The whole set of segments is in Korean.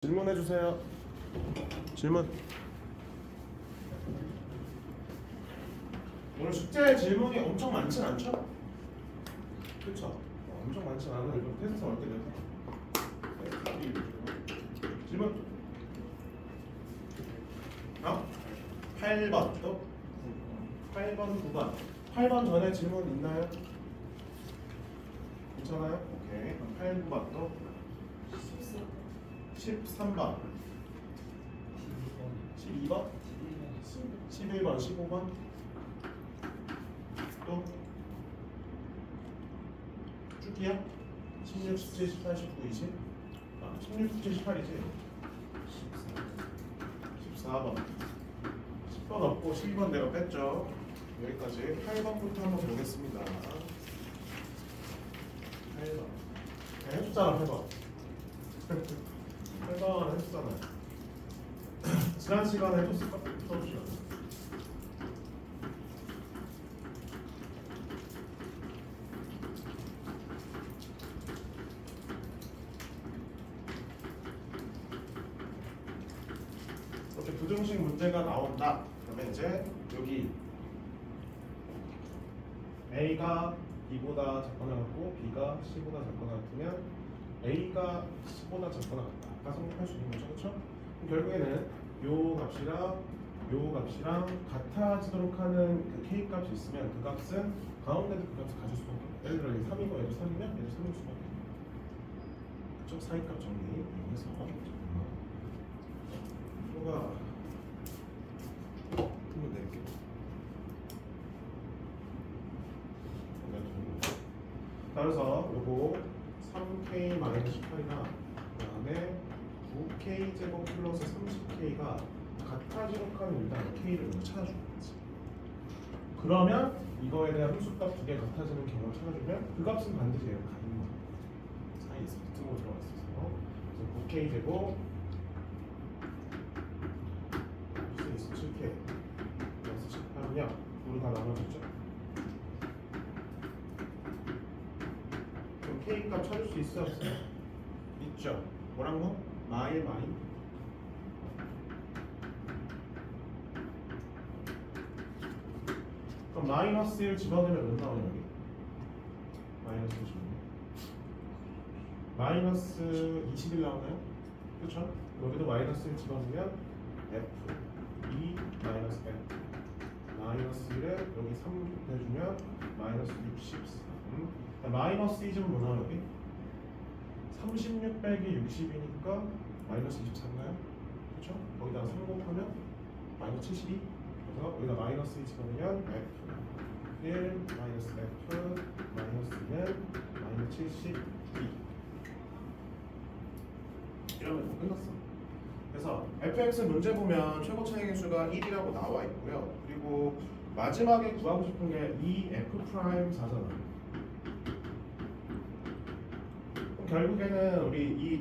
질문해 주세요. 질문. 오늘 숙제 질문이 엄청 많진 않죠? 그렇죠? 엄청 많진 않아요. 이거 테스트 어떻게 돼서? 질문. 8번 또? 8번, 9번. 8번 전에 질문 있나요? 괜찮아요? 오케이. 8, 9번 또? 13번, 12번, 11번, 15번, 또 쭉이야? 16, 17, 18, 19, 20. 16, 17, 18이지. 14번, 10번 없고 12번 내가 뺐죠. 여기까지 8번부터 한번 보겠습니다. 8번. 해줬잖아, 8번. 8번 했잖아요. 지난 시간에 해줬을까? 써주시면. 이렇게 부등식 문제가 나온다. 그러면 이제 여기 A가 B보다 작거나 같고 B가 C보다 작거나 같으면 A가 C보다 작거나 같다. 아까 성립할 수 있는 거죠, 그렇죠? 결국에는 요 값이랑 같아지도록 하는 그 K 값이 있으면 그 값은 가운데도 그 값을 가질 수밖에 없어요. 예를 들어 3이고 얘도 3이면 얘도 3일 수밖에 없어요. 그쪽 사이값 정리 이용해서 뭐가 한번 낼게요. 따라서 요거 3K-18이나 그 다음에 9K 제곱 플러스 30K가 같아지도록 하는 일단 K를 먼저 찾아주는 거지. 그러면 이거에 대한 함수값 두 개 같아지는 경우를 찾아주면 그 값은 반드시 얘랑 같은 거야. 사이에 붙고 들어가 있어서 그래서 9K 제곱 플러스 27K 플러스 18이냐 우리 다 나눠줬죠? 그럼 K 값 찾을 수 있어 없어요? 있죠. 뭐랑 마일 그럼 마이너스 1 집어넣으면 몇 나오냐 여기? 마이너스 1 집어넣으면 마이너스 21 나오나요? 그렇죠? 여기도 마이너스 1 집어넣으면 F 2 마이너스 F 마이너스 1에 여기 3 해주면 마이너스 63 마이너스 2는 뭐 나와요 여기? 36 빼기 60이니까 마이너스 23나요? 그렇죠? 거기다가 3 곱하면 마이너스 72 그래서 여기다 마이너스 2 집어넣으면 F 1 마이너스 F 마이너스 2는 마이너스 72 이러면 뭐 끝났어. 그래서 fx 문제 보면 최고 차이의 수가 1이라고 나와 있고요. 그리고 마지막에 구하고 싶은 게 이 f'4잖아. 결국에는 우리 이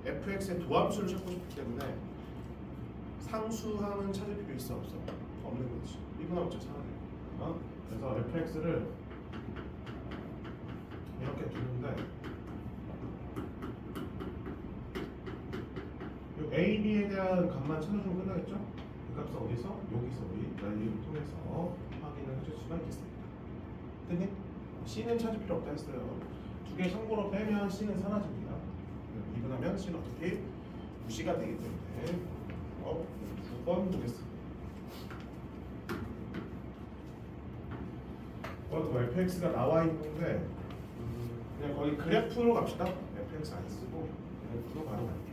fx의 도함수를 찾고 싶기 때문에 상수함은 찾을 필요 있어 없어? 없는 거지. 1분하고 찾아야 돼. 그래서 fx를 이렇게 두는데 이 a, b에 대한 값만 찾아주면 끝나겠죠? 그 값은 어디서? 여기서 우리 난리를 통해서 확인을 해줄 수가 있겠습니다. 됐니? c는 찾을 필요 없다 했어요. 두 개 참고로 빼면 C는 사라집니다. 이분하면 C는 어떻게 무시가 되기 때문에 9번 보겠습니다. 또 fx가 나와 있는데 그냥 거기 그래프로 갑시다. fx 안 쓰고 그래프로 바로 갈게요.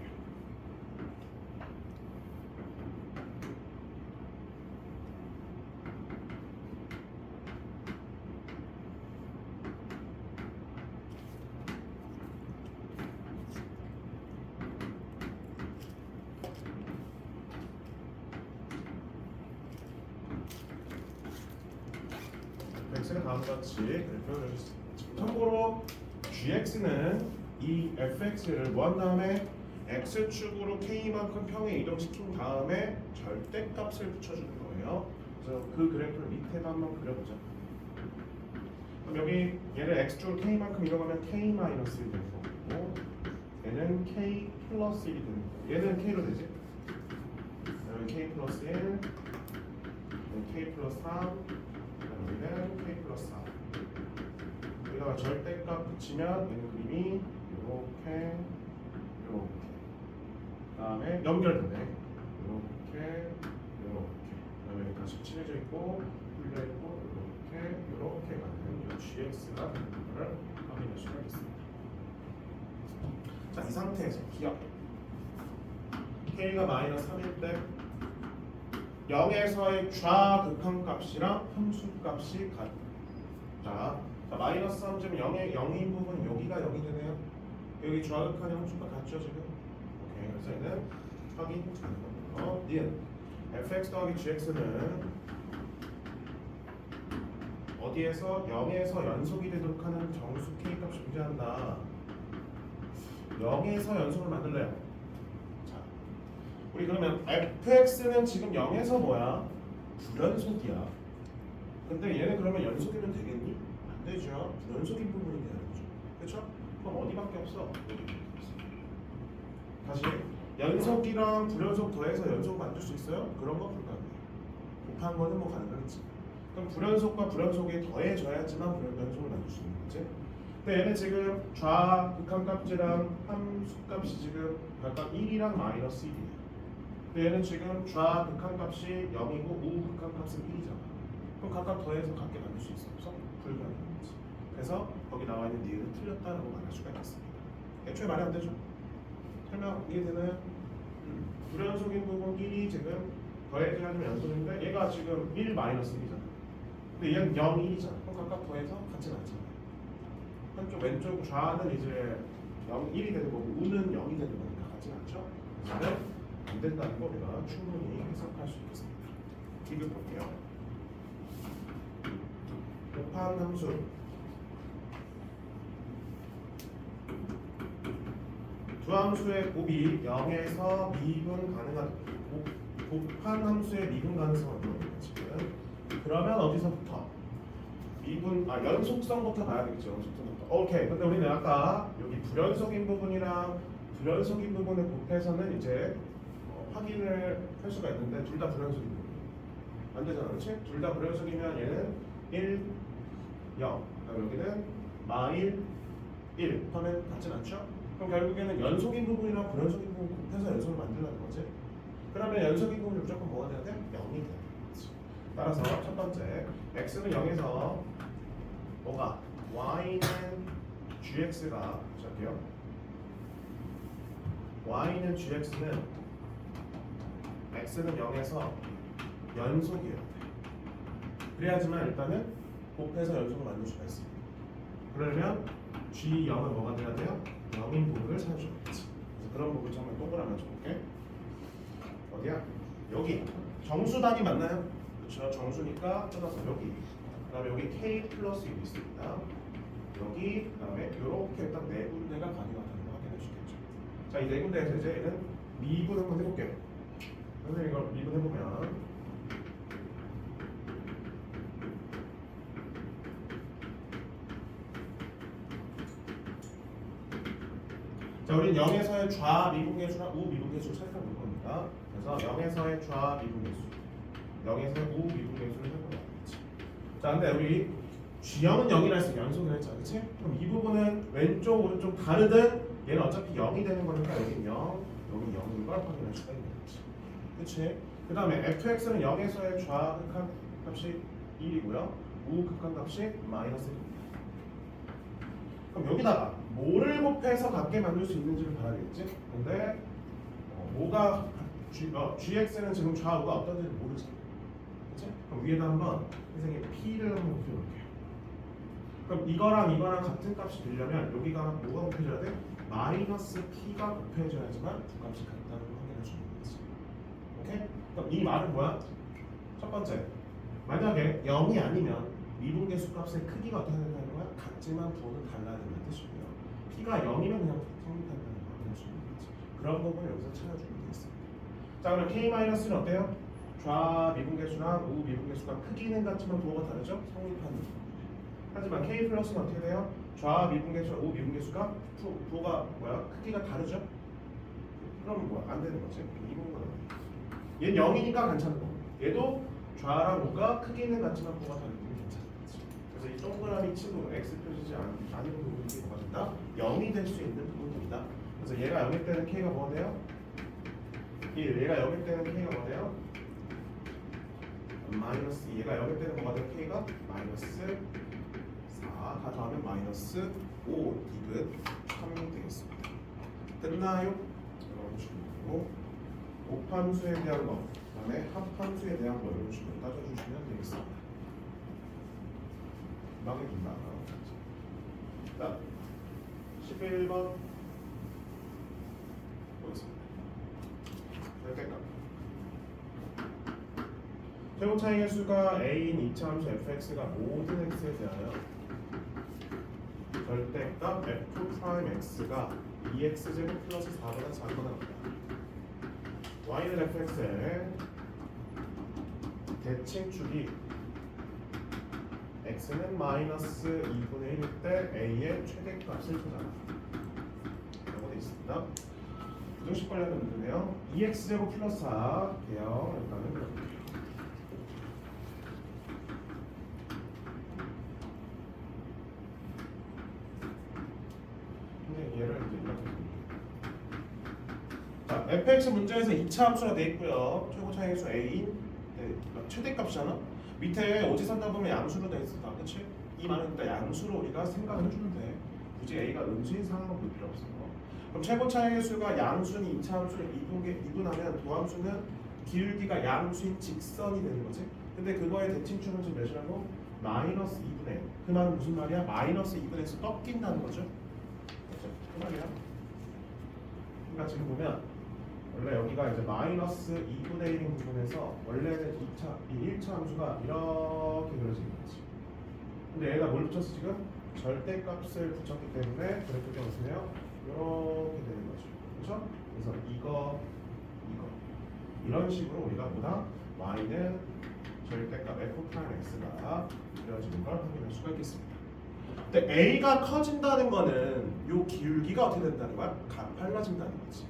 fx는 다음과 같이 그래프를 해주겠습니다. 참고로 gx는 이 fx를 뭐 한 다음에 x축으로 k만큼 평에 이동시킨 다음에 절대값을 붙여주는 거예요. 그래서 그 그래프를 밑에다 한번 그려보자. 그럼 여기 얘를 x축으로 k만큼 이동하면 k-1 되는 거고 얘는 k 플러스 1이 되는 거야. 얘는 k로 되지? 여기 k 플러스 1, 여기 k 플러스 3, 여기는 k 플러스 4. 여기다가 절대값 붙이면 얘는 그림이 이렇게 그다음에 연결되네. 이렇게 그다음에 여기 다시 칠해져 있고 뚫려 있고 이렇게 가는 이 GX가 되는 거를 확인할 수가 있습니다. 자, 이 상태에서 기억 K가 마이너스 3일 때 0에서의 좌극한값이랑 함수값이 같다. 자, 마이너스 3점 0인 부분 여기가 0이 되네요. 여기 좌극한의 함수가 같죠 지금? 오케이, 그래서 얘는 확인 가능합니다. 니은 fx 더하기 gx는 어디에서 0에서 연속이 되도록 하는 정수 k값이 존재한다. 0에서 연속을 만들래요. 자, 우리 그러면 fx는 지금 0에서 뭐야? 불연속이야. 근데 얘는 그러면 연속이면 되겠니? 안 되죠. 불연속인 부분이 되는 거죠. 그렇죠? 그럼 어디밖에 없어? 여기. 다시 연속이랑 불연속 더해서 연속 만들 수 있어요? 그런 거 불가능해요. 곱한 거는 뭐 가능하겠지. 그럼 불연속과 불연속이 더해져야지만 불연속을 만들 수 있는 거지. 근데 얘는 지금 좌극한값이랑 함수값이 지금 각각 1이랑 마이너스 1이에요. 근데 얘는 지금 좌극한값이 0이고 우극한값은 1이잖아. 그럼 각각 더해서 같게 만들 수 있어? 없어? 불가능한 거지. 그래서 거기 나와 있는 니은은 틀렸다라고 말할 수가 있겠습니다. 애초에 말이 안 되죠. 설명 이해되나요? 불연속인 부분 1이 지금 더해져야지만 연속인데 얘가 지금 1 마이너스 1이잖아. 근데 얘는 0, 1이잖아. 그럼 각각 더해서 같진 않잖아. 한쪽 왼쪽 좌는 이제 0, 1이 되는 거고 우는 0이 되는 거니까 같진 않죠. 그래서 안 된다는 거 우리가 충분히 해석할 수 있겠습니다. 비교 볼게요. 곱한 함수 두 함수의 곱이 0에서 미분 가능한 곱한 함수의 미분 가능성은 뭐예요 지금? 그러면 어디서부터? 미분 연속성부터 봐야 되겠죠. 연속성부터. 오케이. 근데 우리는 아까 여기 불연속인 부분이랑 불연속인 부분을 곱해서는 이제 확인을 할 수가 있는데 둘 다 불연속인 부분 안 되잖아, 그렇지? 둘 다 불연속이면 얘는 1, 0. 그다음 여기는 마일 1. 하면 같진 않죠? 그럼 결국에는 연속인 부분이랑 불연속인 부분 곱해서 연속을 만들라는 거지. 그러면 연속인 부분이 무조건 뭐가 돼야 돼? 0이 돼야 돼. 따라서 첫 번째 x는 0에서 뭐가? y는 gx가 시작해요. y는 gx는 x는 0에서 연속이어야 돼. 그래야지만 일단은 곱해서 연속을 만들 수가 있습니다. 그러면 g0은 뭐가 돼야 돼요? 0인 부분을 찾아줘야지. 그래서 그런 부분 정말 동그라미 쳐볼게. 어디야? 여기 정수단위 맞나요? 그렇죠. 정수니까 뜯어서 여기. 그다음에 여기 k 플러스 1이 있습니다. 여기 그다음에 이렇게 딱 네 군데가 가능하다는 거 확인해 주겠죠. 자, 이 네 군데에서 이제 얘는 미분 한번 해볼게요. 선생님 이걸 미분 해보면 자, 우리는 0에서의 좌 미분계수랑 우 미분계수를 살펴볼 겁니다. 그래서 0에서의 좌 미분계수, 0에서의 우 미분계수를 살펴봐야겠지. 자, 근데 우리 G형은 0이라 했어. 연속이라 했잖아, 그렇지? 그럼 이 부분은 왼쪽 오른쪽 다르든 얘는 어차피 0이 되는 거니까 여긴 0, 여긴 0인 걸 확인할 수가 있는 거지. 그렇지? 그 다음에 fx는 0에서의 좌극한 값이 1이고요. 우극한 값이 마이너스 1입니다. 그럼 여기다가 뭐를 곱해서 같게 만들 수 있는지를 봐야겠지? 근데 뭐가 gx는 지금 좌우가 어떤지를 모르잖아. 그치? 그럼 위에다 한번 선생님 p를 한번 곱해볼게요. 그럼 이거랑 같은 값이 되려면 여기가 뭐가 곱해져야 돼? 마이너스 p가 곱해져야지만 두 값이 같다는 걸 확인할 수 있는 거지. 오케이? 그럼 이 말은 뭐야? 첫 번째, 만약에 0이 아니면 미분계수 값의 크기가 어떻게 된다는 거야? 같지만 부호는 달라야 된다는 뜻이고요. p가 0이면 그냥 성립한다는 걸 확인할 수 있는 거지. 그런 부분을 여기서 찾아주면 되겠습니다. 자, 그럼 k-는 어때요? 좌 미분계수랑 우 미분계수가 크기는 같지만 부호가 다르죠? 성립하는 부분. 하지만 k 플러스는 어떻게 돼요? 좌 미분계수, 우 미분계수가 부호가 뭐야? 크기가 다르죠? 그럼 뭐야? 안 되는 거지. 이 부분은 얘는 0이니까 괜찮은 거. 얘도 좌랑 우가 크기는 같지만 부호가 다르니까 괜찮은 거지. 그래서 이 동그라미 치고 x 표시지 않은 부분이 뭐가 된다? 0이 될 수 있는 부분입니다. 그래서 얘가 0일 때는 k가 뭐가 돼요? 1. 얘가 0일 때는 k가 뭐가 돼요? 마이너스 2. 얘가 0일 때는 뭐가 돼요? k가 마이너스 4. 다 더하면 마이너스 5. 이근 3이 되겠습니다. 끝나요? 이런 식으로 곱함수에 대한 거, 그다음에 합함수에 대한 거 이런 식으로 따져주시면 되겠습니다. 금방에 금방. 자, 11번 보겠습니다. 여기까지. 최고 차이의 수가 a인 2차 함수 fx가 모든 x에 대하여 절대값 f'(x가 2x제곱 플러스 4보다 작거나 같다. y는 fx의 대칭축이 x는 마이너스 2분의 1일 때 a의 최대값을 찾아라. 라고 되어 있습니다. 부등식 관련된 문제네요. 2x제곱 플러스 4 개요. 일단은 그렇게. 얘를 이제 이렇게. 자, fx 문제에서 2차 함수가 돼 있고요. 최고 차이의 수 a인 최대값이잖아. 밑에 오지선다 보면 양수로 돼 있어. 그렇지? 이 말은 일단 양수로 우리가 생각을 해주면 돼. 굳이 a가 음수인 상황은 볼 필요 없어. 그럼 최고 차이의 수가 양수인 2차 함수를 이분하면 도함수는 기울기가 양수인 직선이 되는 거지. 근데 그거의 대칭축은 지금 몇이라고? 마이너스 2분의 1. 그 말은 무슨 말이야? 마이너스 2분의 1에서 꺾인다는 거죠. 그 말이야. 그러니까 지금 보면 원래 여기가 이제 마이너스 2분의 1인 부분에서 원래는 1차 함수가 이렇게 그려지는 거지. 근데 얘가 뭘 붙였어 지금? 절대값을 붙였기 때문에 그래프가 무슨요? 이렇게 되는 거죠. 그렇죠? 그래서 이거 이런 식으로 우리가 뭐다? y는 절대값 f'(x가 그려지는 걸 확인할 수가 있겠습니다. 근데 a가 커진다는 거는 요 기울기가 어떻게 된다는 거야? 가팔라진다는 거지.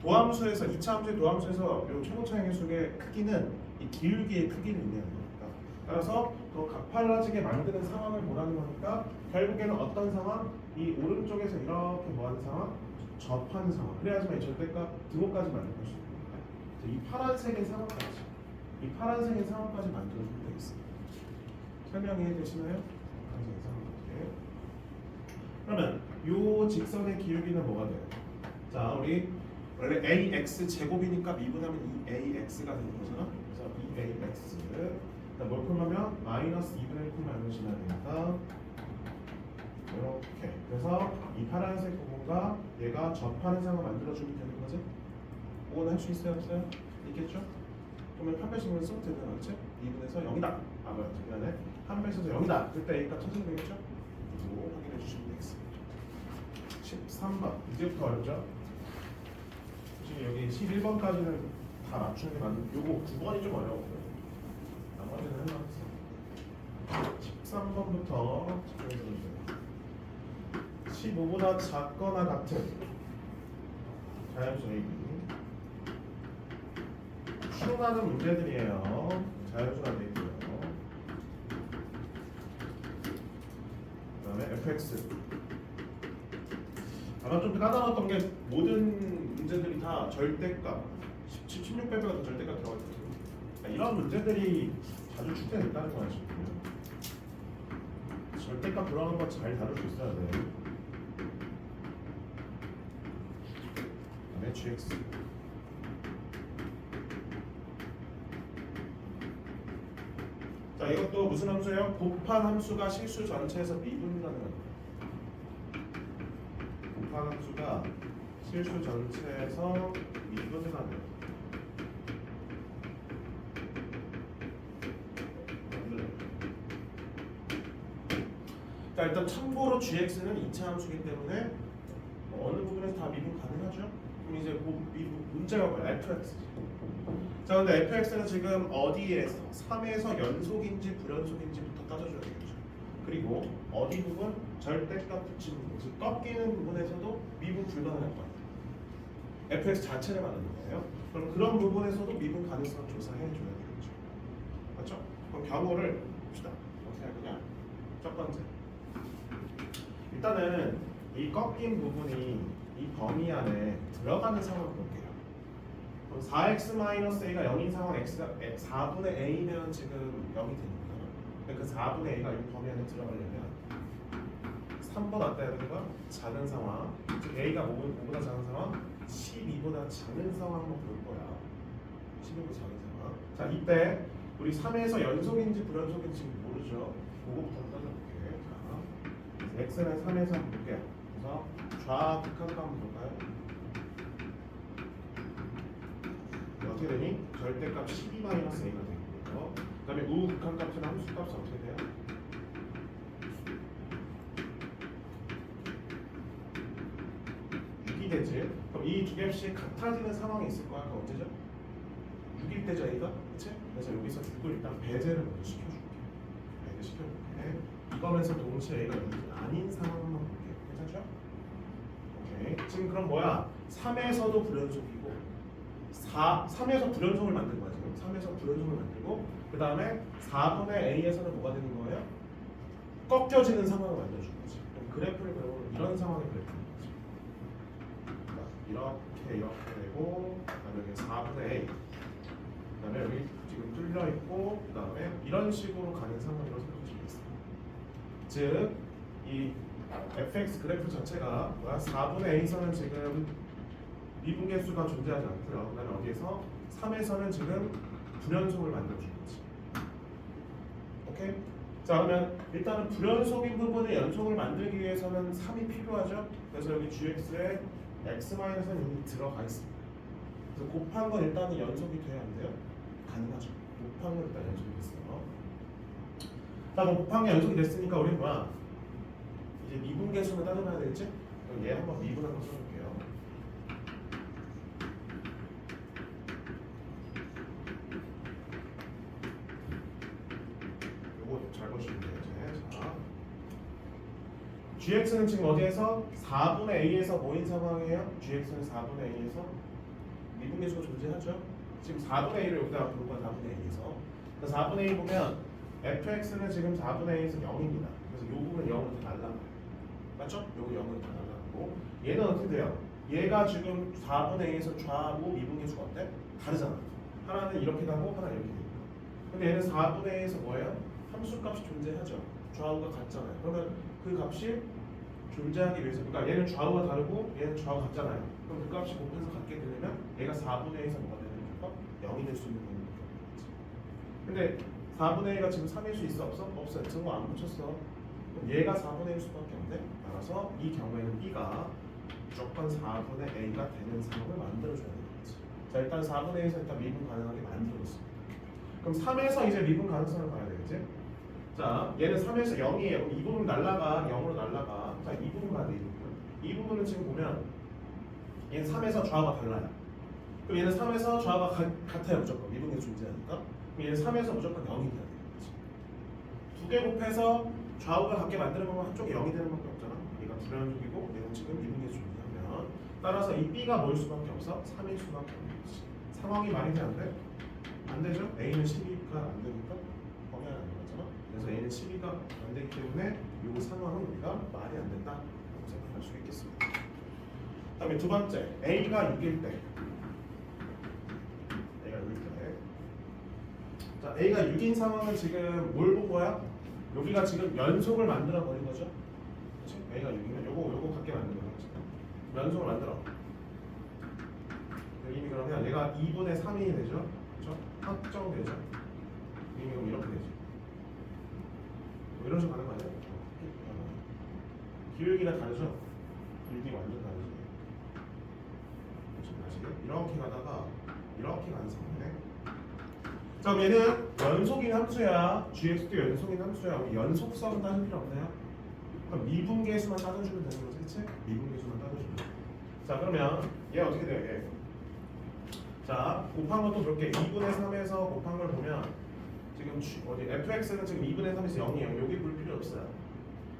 도함수에서 2차 함수의 도함수에서 요 최고 차이의 수의 크기는 이 기울기의 크기를 의미하는 거니까. 따라서 더 가팔라지게 만드는 상황을 보라는 거니까 결국에는 어떤 상황? 이 오른쪽에서 이렇게 뭐하는 상황? 접하는 상황. 그래야지만 이 절대값 등호까지 만들 수 있는 거야. 이 파란색의 상황까지. 이 파란색의 상황까지 만들어주면 되겠습니다. 설명이 되시나요? 파란색의 상황까지. 그러면 요 직선의 기울기는 뭐가 돼요? 자, 우리 원래 ax 제곱이니까 미분하면 이 ax가 되는 거잖아. 그래서 이 ax 뭘 풀면 마이너스 2분의 1 풀면 이것이 나야 되니까 이렇게. 그래서 이 파란색 부분과 얘가 접하는 상을 만들어주면 되는 거지. 그거는 할 수 있어요, 없어요? 있겠죠? 그러면 한 배씩은 쓰면 되는 거지. 2분에서 0이다. 아, 뭐야? 미안해. 한 배에서 0이다. 그때 A값 찾으면 되겠죠? 이거 확인해 주시면 되겠습니다. 13번. 이제부터 어렵죠? 지금 여기 11번까지는 다 맞추는 게 맞는. 요거 9번이 좀 어려워요. 나머지는 해놨어. 13번부터 집중해서 보세요. 15보다 작거나 같은 자연수 A. 추론하는 문제들이에요. 자연수가 되고요. 그다음에 fx. 아마 좀 까다로웠던 게 모든 문제들이 다 절대값 16배배가 다 절대값 들어가 있거든요. 이런 문제들이 자주 출제된다는 거야 지금. 절대값 들어가는 거 잘 다룰 수 있어야 돼. 그다음에 gx. 자, 이것도 무슨 함수예요? 곱한 함수가 실수 전체에서 미분이라는 거예요. 곱한 함수가 실수 전체에서 미분을 하는. 자, 일단 참고로 gx는 2차 함수이기 때문에 어느 부분에서 다 미분 가능하죠? 그럼 이제 문제가 뭐야? fx. 자, 근데 fx는 지금 어디에서 3에서 연속인지 불연속인지부터 따져줘야 되겠죠. 그리고 어디 부분? 절대값 붙이는 부분, 즉 꺾이는 부분에서도 미분 불가능할 것 같아요. fx 자체를 말하는 거예요. 그럼 그런 부분에서도 미분 가능성을 조사해 줘야 되겠죠. 맞죠? 그럼 경우를 봅시다. 어떻게 할 거냐? 첫 번째, 일단은 이 꺾인 부분이 이 범위 안에 들어가는 상황을 볼게요. 그럼 4x-a가 0인 상황 x가 4분의 a면 지금 0이 되는 거잖아. 근데 그 4분의 a가 이 범위 안에 들어가려면 3번 왔다 해야 되는 작은 상황, 즉 a가 5보다 작은 상황, 12보다 작은 상황 한번 볼 거야. 12보다 작은 상황. 자, 이때 우리 3에서 연속인지 불연속인지 모르죠. 그거부터 한번 따져볼게. 자, 그래서 x는 3에서 한번 볼게요. 그래서 좌극한값 한번 볼까요? 어떻게 되니? 절대값 12-a가 되고요. 그 다음에 우극한값은 함수값은 어떻게 돼요? 되지. 그럼 이 두 값이 같아지는 상황이 있을 거야. 그 언제죠? 6일 때죠, A가? 그치? 그래서 여기서 6을 일단 배제를 먼저 시켜줄게. 배제 시켜볼게. 이거면서 동시에 A가 6이 아닌 상황 한번 볼게요. 괜찮죠? 오케이. 지금 그럼 뭐야? 3에서도 불연속이고 3에서 불연속을 만든 거야, 지금. 3에서 불연속을 만들고 그 다음에 4분의 A에서는 뭐가 되는 거예요? 꺾여지는 상황을 만들어준 거지. 그럼 그래프를 그려보면 이런 상황의 그래프. 이렇게 되고, 그다음에 여기 4분의 a, 그다음에 여기 지금 뚫려 있고, 그다음에 이런 식으로 가는 상황이라고 생각하시면 되겠습니다. 즉, 이 fx 그래프 자체가 뭐야? 4분의 a에서는 지금 미분계수가 존재하지 않고요. 그다음에 어디에서 3에서는 지금 불연속을 만들어준 거지. 오케이? 자, 그러면 일단은 불연속인 부분의 연속을 만들기 위해서는 3이 필요하죠. 그래서 여기 gx에 x-는 이미 들어가 있습니다. 그래서 곱한 건 일단은 연속이 돼야 안 돼요? 가능하죠. 곱한 건 일단 연속이 됐어요. 자, 그럼 곱한 게 연속이 됐으니까 우리는 뭐야? 이제 미분계수는 따져봐야 되겠지? 그럼 얘 한번 미분 한번 써볼게요. 요거 잘 보시면 돼요. 자, gx는 지금 어디에서? 4분의 a에서 뭐인 상황이에요? gx는 4분의 a에서 미분계수가 존재하죠? 지금 4분의 a를 여기다가 부른 건 4분의 a에서. 그래서 4분의 a 보면 fx는 지금 4분의 a에서 0입니다. 그래서 이 부분은 0으로 다 날라가요. 맞죠? 요거 0으로 다 날라가고 얘는 어떻게 돼요? 얘가 지금 4분의 a에서 좌우 미분계수가 어때? 다르잖아. 하나는 이렇게 가고 하나는 이렇게 되니까. 근데 얘는 4분의 a에서 뭐예요? 함수값이 존재하죠. 좌우가 같잖아요. 그러면 그 값이 존재하기 위해서, 그러니까 얘는 좌우가 다르고 얘는 좌우가 같잖아요. 그럼 그 값이 곱해서 같게 되려면 얘가 4분의 1에서 뭐가 되는 거니까 0이 될 수 있는 거니까. 근데 4분의 1가 지금 3일 수 있어? 없어? 없어요. 증거 안 붙였어. 그럼 얘가 4분의 1 수밖에 없는데, 따라서 이 경우에는 B가 무조건 4분의 A가 되는 상황을 만들어줘야 되는 거지. 자, 일단 4분의 1에서 일단 미분 가능하게 만들어줬습니다. 그럼 3에서 이제 미분 가능성을 봐야 되겠지? 자, 얘는 3에서 0이에요. 그럼 이 부분 날라가, 0으로 날라가. 자, 이 부분 봐야 돼, 이 부분. 이 부분은 지금 보면 얘는 3에서 좌우가 달라요. 그럼 얘는 3에서 좌우가 같아요, 무조건. 미분계 존재하니까. 그럼 얘는 3에서 무조건 0이 돼야 되는 거지. 두 개 곱해서 좌우가 같게 만드는 거면 한쪽이 0이 되는 밖에 없잖아. 얘가 불연속이고 얘는 지금 미분계 존재하면, 따라서 이 B가 뭘 수밖에 없어? 3일 수밖에 없는 거지. 상황이 말이 돼, 안 돼? 안 되죠? A는 12가 안 되니까 범위 안에 안 들어가잖아. 그래서 A는 12가 안 되기 때문에 이 상황은 우리가 말이 안 된다라고 생각할 수 있겠습니다. 그다음에 두 번째, A가 6일 때. A가 6일 때. 자, A가 6인 상황은 지금 뭘 본 거야? 여기가 지금 연속을 만들어 버린 거죠. 그렇지? A가 6이면 요거 갖게 만든 거야. 연속을 만들어. 이미 그러면 얘가 2분의 3이 되죠. 그렇죠? 확정되죠. 이미 그럼 이렇게 되죠. 이런 식으로 가는 거 아니야? 기울기가 다르죠? 기울기 완전 다르지. 이렇게 가다가 이렇게 가는 상황이네. 자, 그럼 얘는 연속인 함수야. gx도 연속인 함수야. 우리 연속성은 따질 필요 없나요? 그럼 미분계수만 따져주면 되는 거지, 그치? 미분계수만 따져주면. 자, 그러면 얘 어떻게 돼요, 얘? 자, 곱한 것도 볼게. 2분의 3에서 곱한 걸 보면 지금 어디 fx는 지금 2분의 3에서 0이에요. 여기 볼 필요 없어요.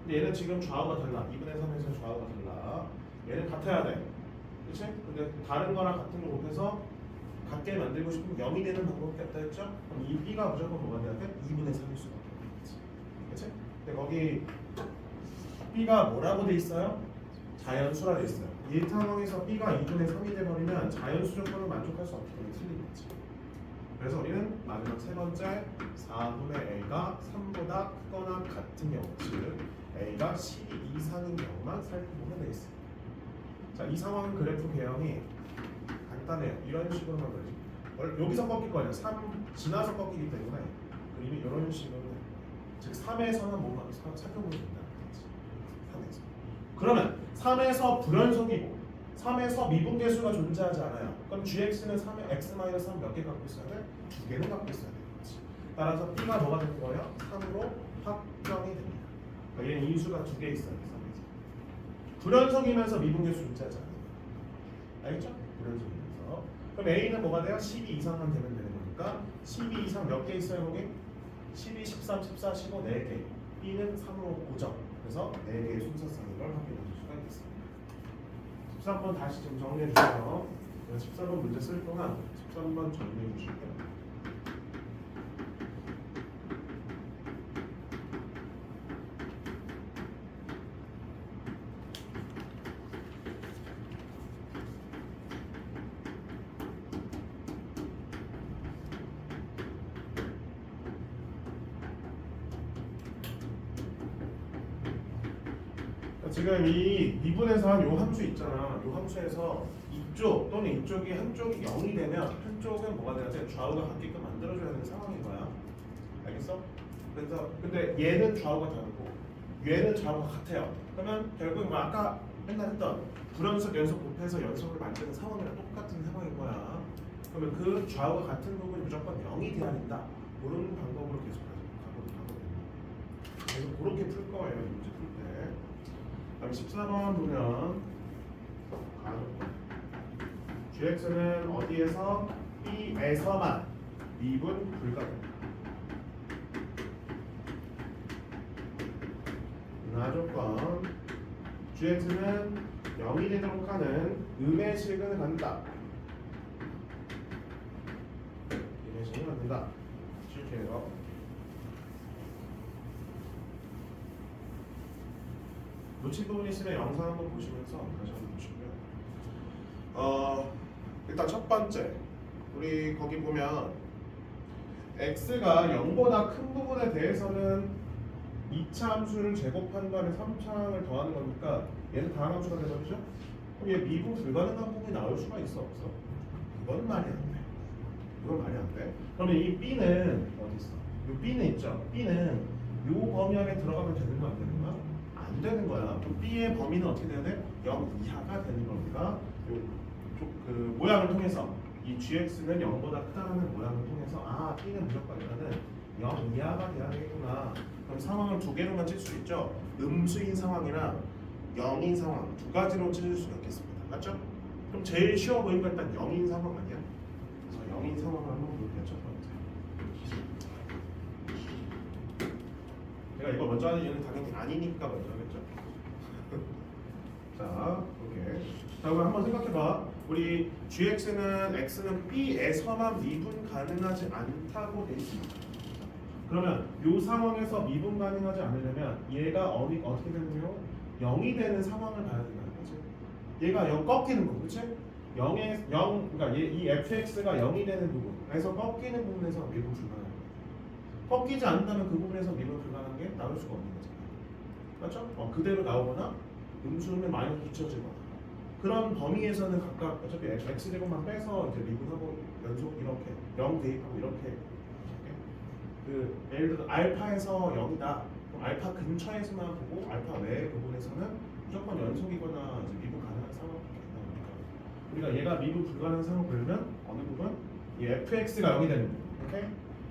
근데 얘는 지금 좌우가 달라. 2분의 3에서 좌우가 달라. 얘는 같아야 돼. 그치? 근데 다른 거랑 같은 거 곱해서 같게 만들고 싶으면 0이 되는 방법밖에 없다 했죠? 그럼 이 b가 무조건 뭐가 돼야 돼? 2분의 3일 수밖에 없겠지. 그치? 근데 거기 b가 뭐라고 돼 있어요? 자연수라 돼 있어요. 이 상황에서 b가 2분의 3이 돼버리면 자연수 조건을 만족할 수 없기 때문에 틀린 거지. 그래서 우리는 마지막 세 번째 4분의 a가 3보다 크거나 같은 경우, 즉 a가 12 이상인 경우만 살펴보면 되겠습니다. 자, 이 상황은 그래프 개형이 간단해요. 이런 식으로 만들어지. 여기서 꺾일 거예요. 3 지나서 꺾이기 때문에 그림이 이런 식으로 돼요. 즉 3에서는 뭔가 살펴보면 된다. 3에서. 그러면 3에서 불연속이고 3에서 미분계수가 존재하지 않아요. 그럼 gx는 3에 x-3 몇 개 갖고 있어야 돼? 2개는 갖고 있어야 돼. 따라서 b가 뭐가 되는 거예요? 3으로 확정이 됩니다. 그러니까 얘는 인수가 2개 있어야 돼. 3에서. 불연속이면서 미분계수 존재하지 않아요. 알겠죠? 불연속이면서. 그럼 a는 뭐가 돼요? 12 이상만 되면 되는 거니까 12 이상 몇 개 있어요 거기? 12, 13, 14, 15, 4개. b는 3으로 고정. 그래서 4개의 순서상인 걸 확인하실 수가 있겠습니다. 13번 다시 좀 정리해 주세요. 14번 문제 쓸 동안 13번 정리해 주실게요. 지금 이 미분에서 한 요 함수 있잖아. 요 함수에서 이쪽 또는 이쪽이 한쪽이 0이 되면 한쪽은 뭐가 돼야 돼? 좌우가 같게끔 만들어줘야 되는 상황인 거야. 알겠어? 그래서 근데 얘는 좌우가 다르고 얘는 좌우가 같아요. 그러면 결국 뭐 아까 맨날 했던 불연속 연속 곱해서 연속을 만드는 상황이랑 똑같은 상황인 거야. 그러면 그 좌우가 같은 부분이 무조건 0이 돼야 된다. 그런 방법으로 계속 가고 됩니다. 그래서 그렇게 풀 거예요. 이 문제 풀 때. 다음 14번 보면 gx는 어디에서 b에서만 미분 불가능. 조건 gx는 0이 되도록 하는 음의 식을 갖는다. 음의 식을 갖는다. 실제로 놓친 부분이 있으면 영상 한번 보시면서 다시 한번 보시고요. 일단 첫 번째 우리 거기 보면 x가 0보다 큰 부분에 대해서는 2차 함수를 제곱한 다음에 3차 항을 더하는 거니까 얘는 다항 함수가 되죠? 그럼 얘 미분 불가능한 부분이 나올 수가 있어 없어? 이건 말이 안 돼. 이건 말이 안 돼. 그러면 이 b는 어디 있어? 이 b는 있죠? b는 이 범위 안에 들어가면 되는 거 안 되는 거야? 안 되는 거야. 그럼 b의 범위는 어떻게 돼야 돼? 0 이하가 되는 겁니다. 그 모양을 통해서 이 gx는 0보다 크다는 모양을 통해서 아 b는 무조건 이거는 0 이하가 돼야 되겠구나. 그럼 상황을 두 개로만 칠 수 있죠. 음수인 상황이랑 0인 상황 두 가지로 칠 수가 있겠습니다. 맞죠? 그럼 제일 쉬워 보이는 건 일단 0인 상황 아니야? 그래서 0인 상황을 한번 볼게요. 첫 번째. 제가 이거 먼저 하는 이유는 당연히 아니니까 먼저 하겠죠. 자, 오케이. 자, 그럼 한번 생각해봐. 우리 gx는 x는 b에서만 미분 가능하지 않다고 돼 있습니다. 그러면 이 상황에서 미분 가능하지 않으려면 얘가 어떻게 되는 거요? 0이 되는 상황을 봐야 된다는 거지. 얘가 0 꺾이는 거, 그렇지? 0에 0, 그러니까 이 fx가 0이 되는 부분에서 꺾이는 부분에서 미분 불가능한 거야. 꺾이지 않는다면 그 부분에서 미분 불가능한 게 나올 수가 없는 거잖아. 맞죠? 그대로 나오거나 음수는 마이너스 붙여지거나 그런 범위에서는 각각 어차피 x제곱만 빼서 이제 미분하고 연속 이렇게 0 대입하고 이렇게 그 예를 들어 알파에서 0이다. 그럼 알파 근처에서만 보고 알파 외의 부분에서는 무조건 연속이거나 이제 미분 가능한 상황밖에 안 나오니까 우리가 얘가 미분 불가능한 상황을 보려면 어느 부분? 이 fx가 0이 되는 부분. 오케이?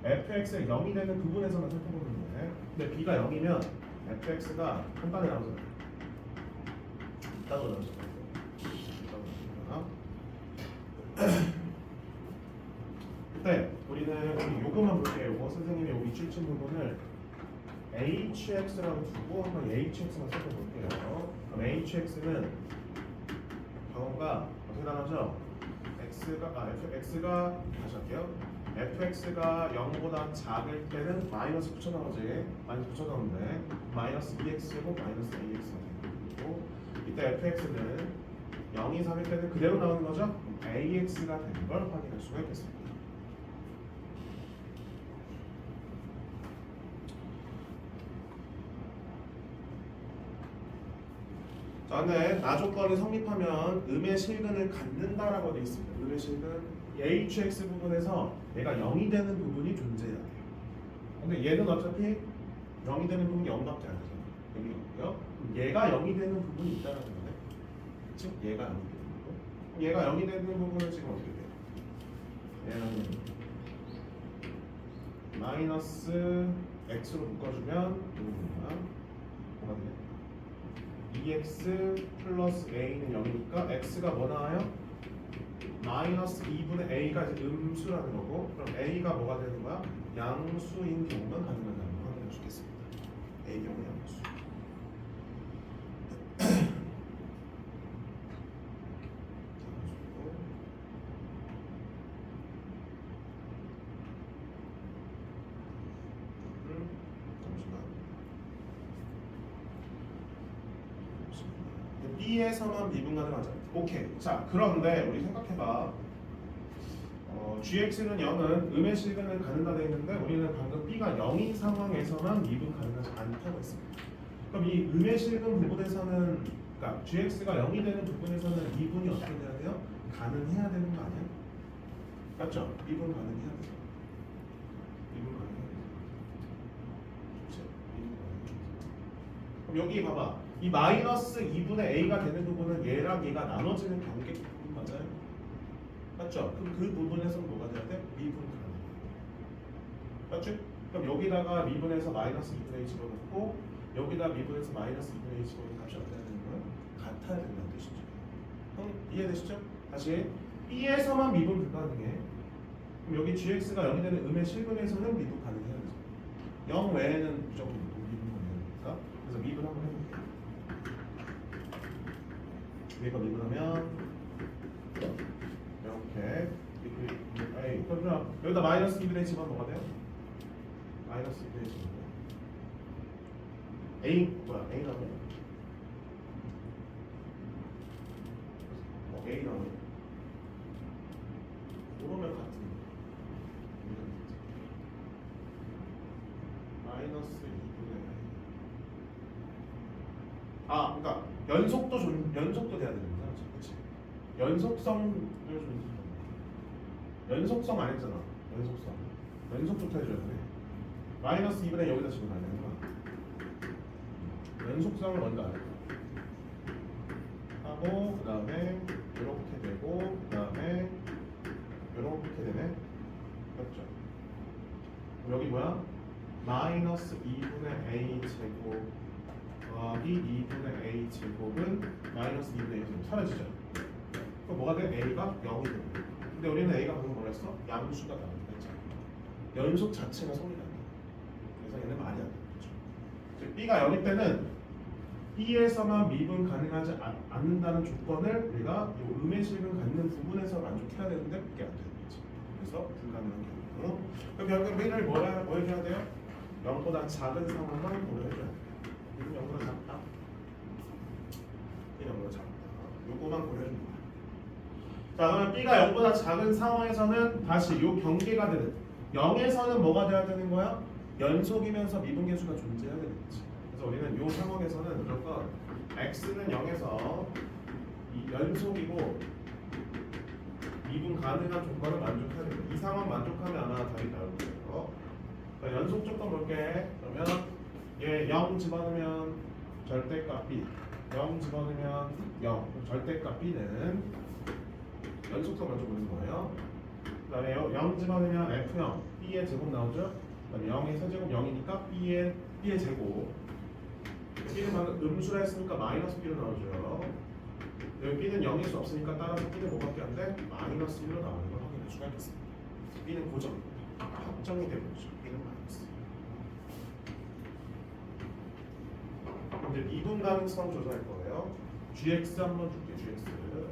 fx가 0이 되는 부분에서만 살펴보는 거예요. 근데 b가 0이면 fx가 한 번에 나오잖아요. 따로 나오잖아요. 그때 우리는 요거만 볼게요. 요거 선생님이 여기 7층 부분을 hx라고 두고 한번 hx만 써볼게요. 그럼 hx는 경우가 어떻게 나오죠? fx가 다시 할게요. fx가 0보다 작을 때는 마이너스 붙여나오지. 마이너스 붙여나오는데 마이너스 2x고 마이너스 ax가 되고, 이때 fx는 0이 3일 때는 그대로 나오는 거죠. ax가 되는 걸 확인할 수가 있겠습니다. 자, 근데 나조건이 성립하면 음의 실근을 갖는다라고 되어 있습니다. 음의 실근 hx 부분에서 얘가 0이 되는 부분이 존재해야 돼요. 근데 얘는 어차피 0이 되는 부분이 0밖에 안 되잖아. 여기 없고요. 얘가 0이 되는 부분이 있다는 거네. 즉 얘가 0이 되는 부분. 얘가 0이 되는 부분은 지금 어떻게 돼요? 얘는 마이너스 x로 묶어주면 뭐가 되냐? 2x 플러스 a는 0이니까 x가 뭐 나와요? 마이너스 2분의 a가 이제 음수라는 거고, 그럼 a가 뭐가 되는 거야? 양수인 경우만 가능하다는 걸 확인해 주겠습니다. a 경우 양수. B에서만 미분 가능하죠. 오케이. 자, 그런데 우리 생각해봐. gx는 0은 음의 실근을 갖는다 되어 있는데 우리는 방금 b가 0인 상황에서만 미분 가능하지 않다고 했습니다. 그럼 이 음의 실근 부분에서는, 그러니까 gx가 0이 되는 부분에서는 미분이 어떻게 돼야 돼요? 가능해야 되는 거 아니야? 맞죠? 미분 가능해야 돼요. 미분 가능해야 돼요. 그렇지? 미분 가능해야 돼요. 그럼 여기 봐봐. 이 마이너스 2분의 a가 되는 부분은 얘랑 얘가 나눠지는 경계 부분 맞아요? 맞죠? 그럼 그 부분에서는 뭐가 돼야 돼? 미분 가능. 맞죠? 그럼 여기다가 미분해서 마이너스 2분의 a 집어넣고 여기다 미분해서 마이너스 2분의 a 집어넣는 값이 어떻게 되는 거예요? 같아야 된다는 뜻이죠. 이해되시죠? 다시 B에서만 미분 불가능해. 그럼 여기 gx가 0이 되는 음의 실근에서는 미분 가능해야 되죠. 0 외에는 무조건 미분 가능하니까. 그래서 미분 한번 해볼게요. 얘가 미분하면 이렇게 그럼 여기다 마이너스 2분의 집어넣으면 뭐가 돼요? 마이너스 2분의 집어넣으면 a 뭐야? a 나오네. a 나오네. 그러면 같은 마이너스 2분의 그러니까 연속도 돼야 되는 거야, 그렇지? 연속성 안 했잖아. 연속부터 해줘야 돼. 마이너스 2분의 여기다 집어넣어야 되는 거야. 연속성을 먼저 알아. 하고 그 다음에 이렇게 되고 그 다음에 이렇게 되네. 맞죠? 여기 뭐야? 마이너스 2분의 a 제곱 더하기 2분의 a 제곱은 마이너스 2분의 a 제곱 사라지죠? 그럼 뭐가 돼? a가 0이 되는 거야. 근데 우리는 a가 방금 뭐라 했어? 양수가 나온다 했잖아. 연속 자체가 성립 안 돼. 그래서 얘는 말이 안 돼. 그렇죠? b가 0일 때는 b에서만 미분 가능하지 않는다는 조건을 우리가 이 음의 실근 갖는 부분에서 만족해야 되는데 그게 안 되는 거지. 그래서 불가능한 경우. 그럼 결국 b를 뭐 해줘야 돼요? 0보다 작은 상황만 고려해줘야 돼요. 이건 0보다 작다. 이 0보다 작다. 요거만 고려해줍니다. 자, 그러면 b가 0보다 작은 상황에서는 다시 요 경계가 되는 0에서는 뭐가 돼야 되는 거야? 연속이면서 미분 계수가 존재해야 되는 거지. 그래서 우리는 요 상황에서는 무조건 x는 0에서 연속이고 미분 가능한 조건을 만족해야 돼요. 이 상황 만족하면 아마 답이 나올 거예요. 자, 연속 조건 볼게. 그러면 얘 0 집어넣으면 절대값 b, 0 집어넣으면 0. 절대값 b는 연속성 먼저 보는 거예요. 그 다음에 0 집어넣으면 f0, b의 제곱 나오죠? 그 다음에 0의 세제곱 0이니까 b의 제곱. b는 방금 음수라 했으니까 마이너스 b로 나오죠. 여기 b는 0일 수 없으니까 따라서 b는 뭐밖에 안 돼? 마이너스 1로 나오는 걸 확인할 수가 있겠습니다. b는 고정, 확정이 되는 거죠. b는 마이너스. 이제 미분 가능성 조사할 거예요. gx 한번 줄게. gx. 그래서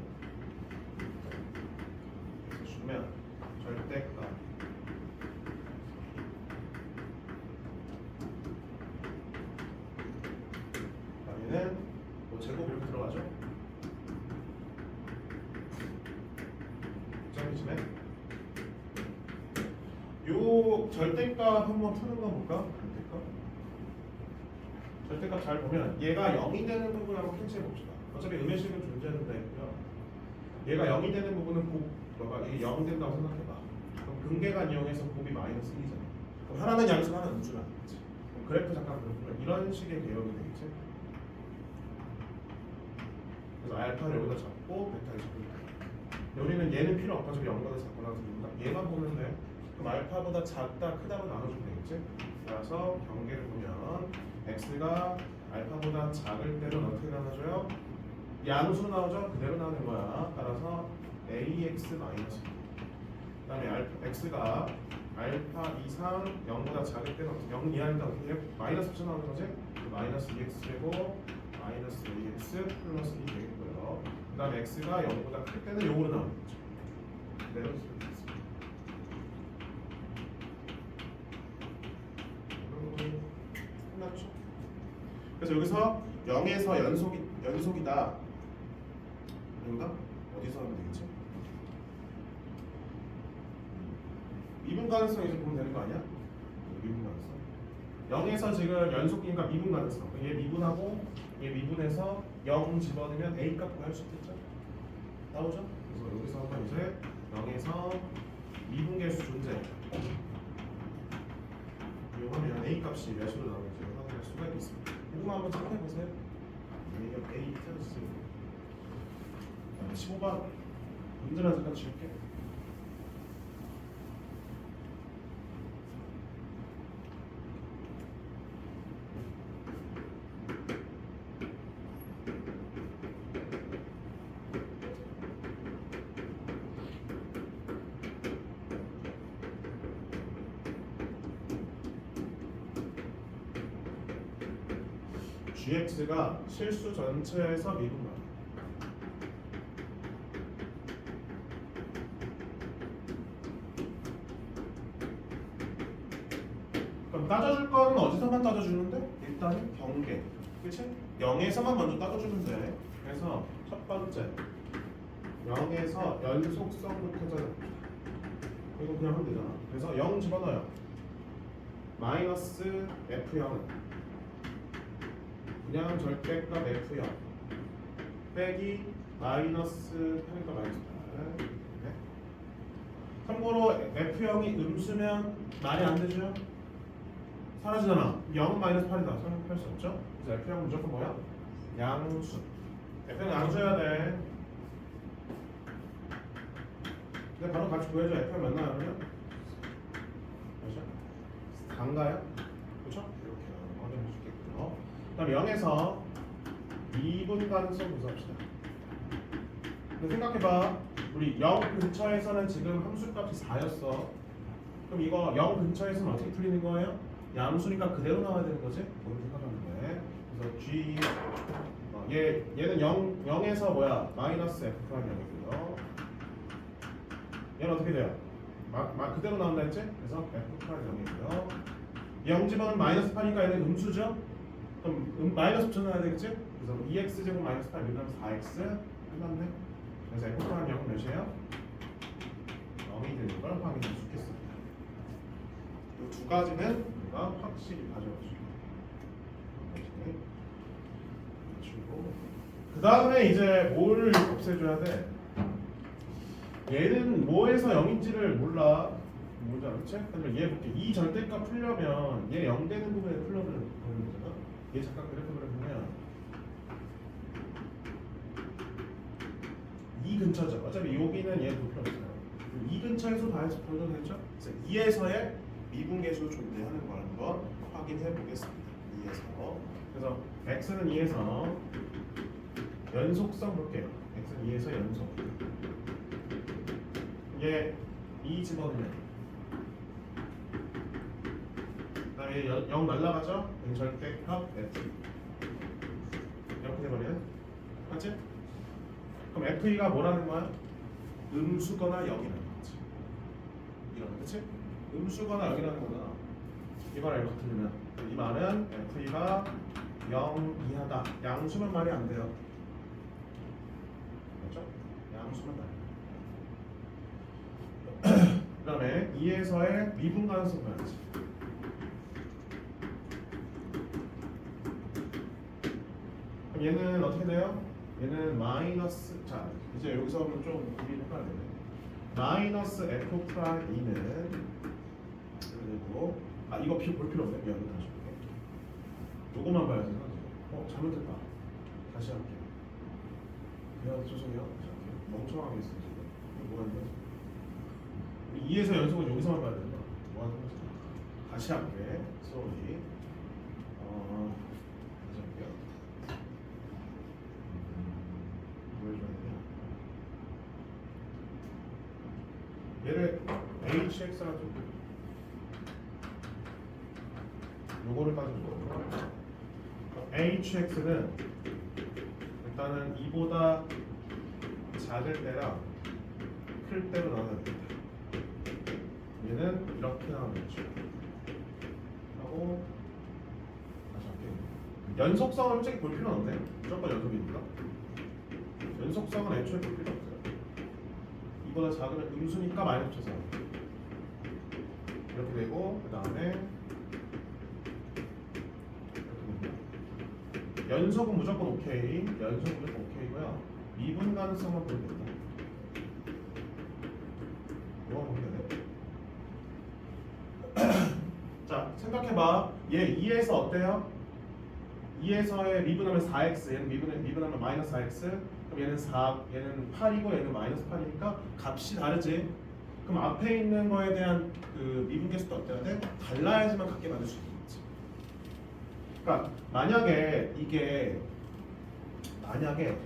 주면 절대값 그다음에는 뭐 제곱 이렇게 들어가죠. 점이지네. 요 절대값 한번 푸는 거 볼까? 절대값 잘 보면 얘가 0이 되는 부분 한번 캐치해 봅시다. 어차피 음의식은 존재하는 데고요. 얘가 0이 되는 부분은 곱, 봐봐, 이게 0 된다고 생각해봐. 그럼 근계간 이용해서 곱이 마이너스 1이잖아. 그럼 하나는 양수, 하나는 음수는 아니겠지. 그럼 그래프 잠깐 그려보면 이런 식의 개혁이 되겠지. 그래서 알파를 여기다 잡고 베타를 잡고 여기는 얘는 필요 없고 어차피 0보다 작거나 같으니까 얘만 보면 돼. 그럼 알파보다 작다 크다로 나눠주면 되겠지. 따라서 경계를 보면 x가 알파보다 작을 때는 어떻게 나눠줘요? 양수로 나오죠? 그대로 나오는 거야. 따라서 ax 마이너스 그 다음에 x가 알파 이상 0보다 작을 때는 0 이하일 때 어떻게 해요? 마이너스 붙여 나오는 거지? 마이너스 2x제곱 마이너스 ax 플러스 2 되겠고요. 그 다음에 x가 0보다 클 때는 요거로 나오는 거죠. 그대로 쓰면 되겠습니다. 끝났죠? 그래서 여기서 0에서 연속이다. 아닌가? 어디서 하면 되겠지? 미분 가능성 이제 보면 되는 거 아니야? 미분 가능성. 0에서 지금 연속이니까 미분 가능성. 얘 미분하고 얘 미분해서 0 집어넣으면 a 값 구할 수 있겠죠? 나오죠? 그래서 여기서 한번 이제 0에서 미분계수 존재. 이거면 a 값이 몇으로 나오는지 확인할 수가 있습니다. 이거만 한번 체크해 보세요. a 플러스 15번 문제만 잠깐 줄게. gx가 실수 전체에서 미분만. 그럼 따져줄 거는 어디서만 따져주는데? 일단은 경계. 그치? 0에서만 먼저 따져주면 돼. 그래서 첫 번째 0에서 연속성부터 따져줍니다. 이거 그냥 하면 되잖아. 그래서 0 집어넣어요. 마이너스 f0은 그냥 절대값 f0 빼기 마이너스 8이니까 마이너스 8. 네. 참고로 f0이 음수면 말이 안 되죠? 사라지잖아. 0은 마이너스 8이다. 설명할 수 없죠? 그래서 f0은 무조건 뭐야? 양수. f0은 양수여야 돼. 근데 바로 같이 구해줘. f0 몇 나오면? 몇이야? 4인가요? 그렇죠? 이렇게 확인해 주겠고요. 그다음 0에서 미분 가능성 구사합시다. 근데 생각해봐. 우리 0 근처에서는 지금 함수값이 4였어. 그럼 이거 0 근처에서는 어떻게 풀리는 거예요? 양수니까 그대로 나와야 되는 거지? 그렇게 생각하는데. 그래서 g 얘는 0에서 뭐야? 마이너스 f 프라임 0이고요. 얘는 어떻게 돼요? 그대로 나온다 했지? 그래서 f 프라임 0이고요. 0 집어넣으면 마이너스 8이니까 얘는 음수죠? 그럼 마이너스 붙여놔야 되겠지? 그래서 2x 제곱 마이너스 8 밀면 4x 끝났네. 그래서 f 프라임 0은 몇이에요? 0이 되는 걸 확인할 수 있겠습니다. 이 두 가지는 우리가 확실히 가져가시고 그 다음에 이제 뭘 없애줘야 돼? 얘는 뭐에서 0인지를 몰라. 뭔지 알겠지? 그러면 얘 볼게. 이 절대값 풀려면 얘 0 되는 부분에 풀러보는 거잖아. 얘 잠깐 그래프를 보면 이 근처죠. 어차피 여기는 얘도 필요 없어요. 이 근처에서 다 해서 변경됐죠? 그래서 2에서의 미분계수 존재하는 걸 한번 확인해 보겠습니다. 2에서. 그래서 x는 2에서 연속성 볼게요. x는 2에서 연속. 얘 2 집어넣으면 그다음에 0 날라가죠? 절대값 f 이렇게 돼버리네. 맞지? 그럼 FE가 뭐라는 거야? 음수거나 0이라는 거지. 이런 그치? 음수거나 0이라는 거잖아. 이거랑 이렇게 들으면 이 말은 FE가 0 이하다. 양수면 말이 안 돼요. 그렇죠? 양수면 말이 안 돼요. 그 다음에 2에서의 미분 가능성 봐야지. 그럼 얘는 어떻게 돼요? 얘는 마이너스, 자 이제 여기서는 좀 구비를 해봐야 되네. 마이너스 f 프라임 2는 그리고 이거 볼 필요 없네. 미안해, 다시 볼게. 요거만 봐야 되나? 잘못했다. 다시 할게요. 미안, 죄송해요. 다시 할게요. 멍청하게 했어요 지금. 이거 뭐 하는 거지? 2에서 연속은 여기서만 봐야 된다. 뭐 하는 거지? 다시 할게. sorry. 다시 할게요. 뭘 줘야 되냐? 얘를 hx라 좀. 요거를 따지는 거고. hx는 일단은 2보다 작을 때랑 클 때로 나눠야 됩니다. 얘는 이렇게 나눠야죠. 하고 다시 할게요. 연속성은 솔직히 볼 필요는 없네. 무조건 연속이니까. 연속성은 애초에 볼 필요 없어요. 2보다 작으면 음수니까 많이 붙여서 이렇게 되고 그 다음에 연속은 무조건 오케이. 연속은 무조건 오케이고요. 미분 가능성만 보면 됩니다. 뭐가 보면 되네. 자, 생각해봐. 얘 2에서 어때요? 2에서의 미분하면 4x, 얘는 미분하면 마이너스 4x. 그럼 얘는 4, 얘는 8이고 얘는 마이너스 8이니까 값이 다르지. 그럼 앞에 있는 거에 대한 그 미분 개수도 어때야 돼? 달라야지만 같게 만들 수 있는 거지. 그러니까 만약에 이게 만약에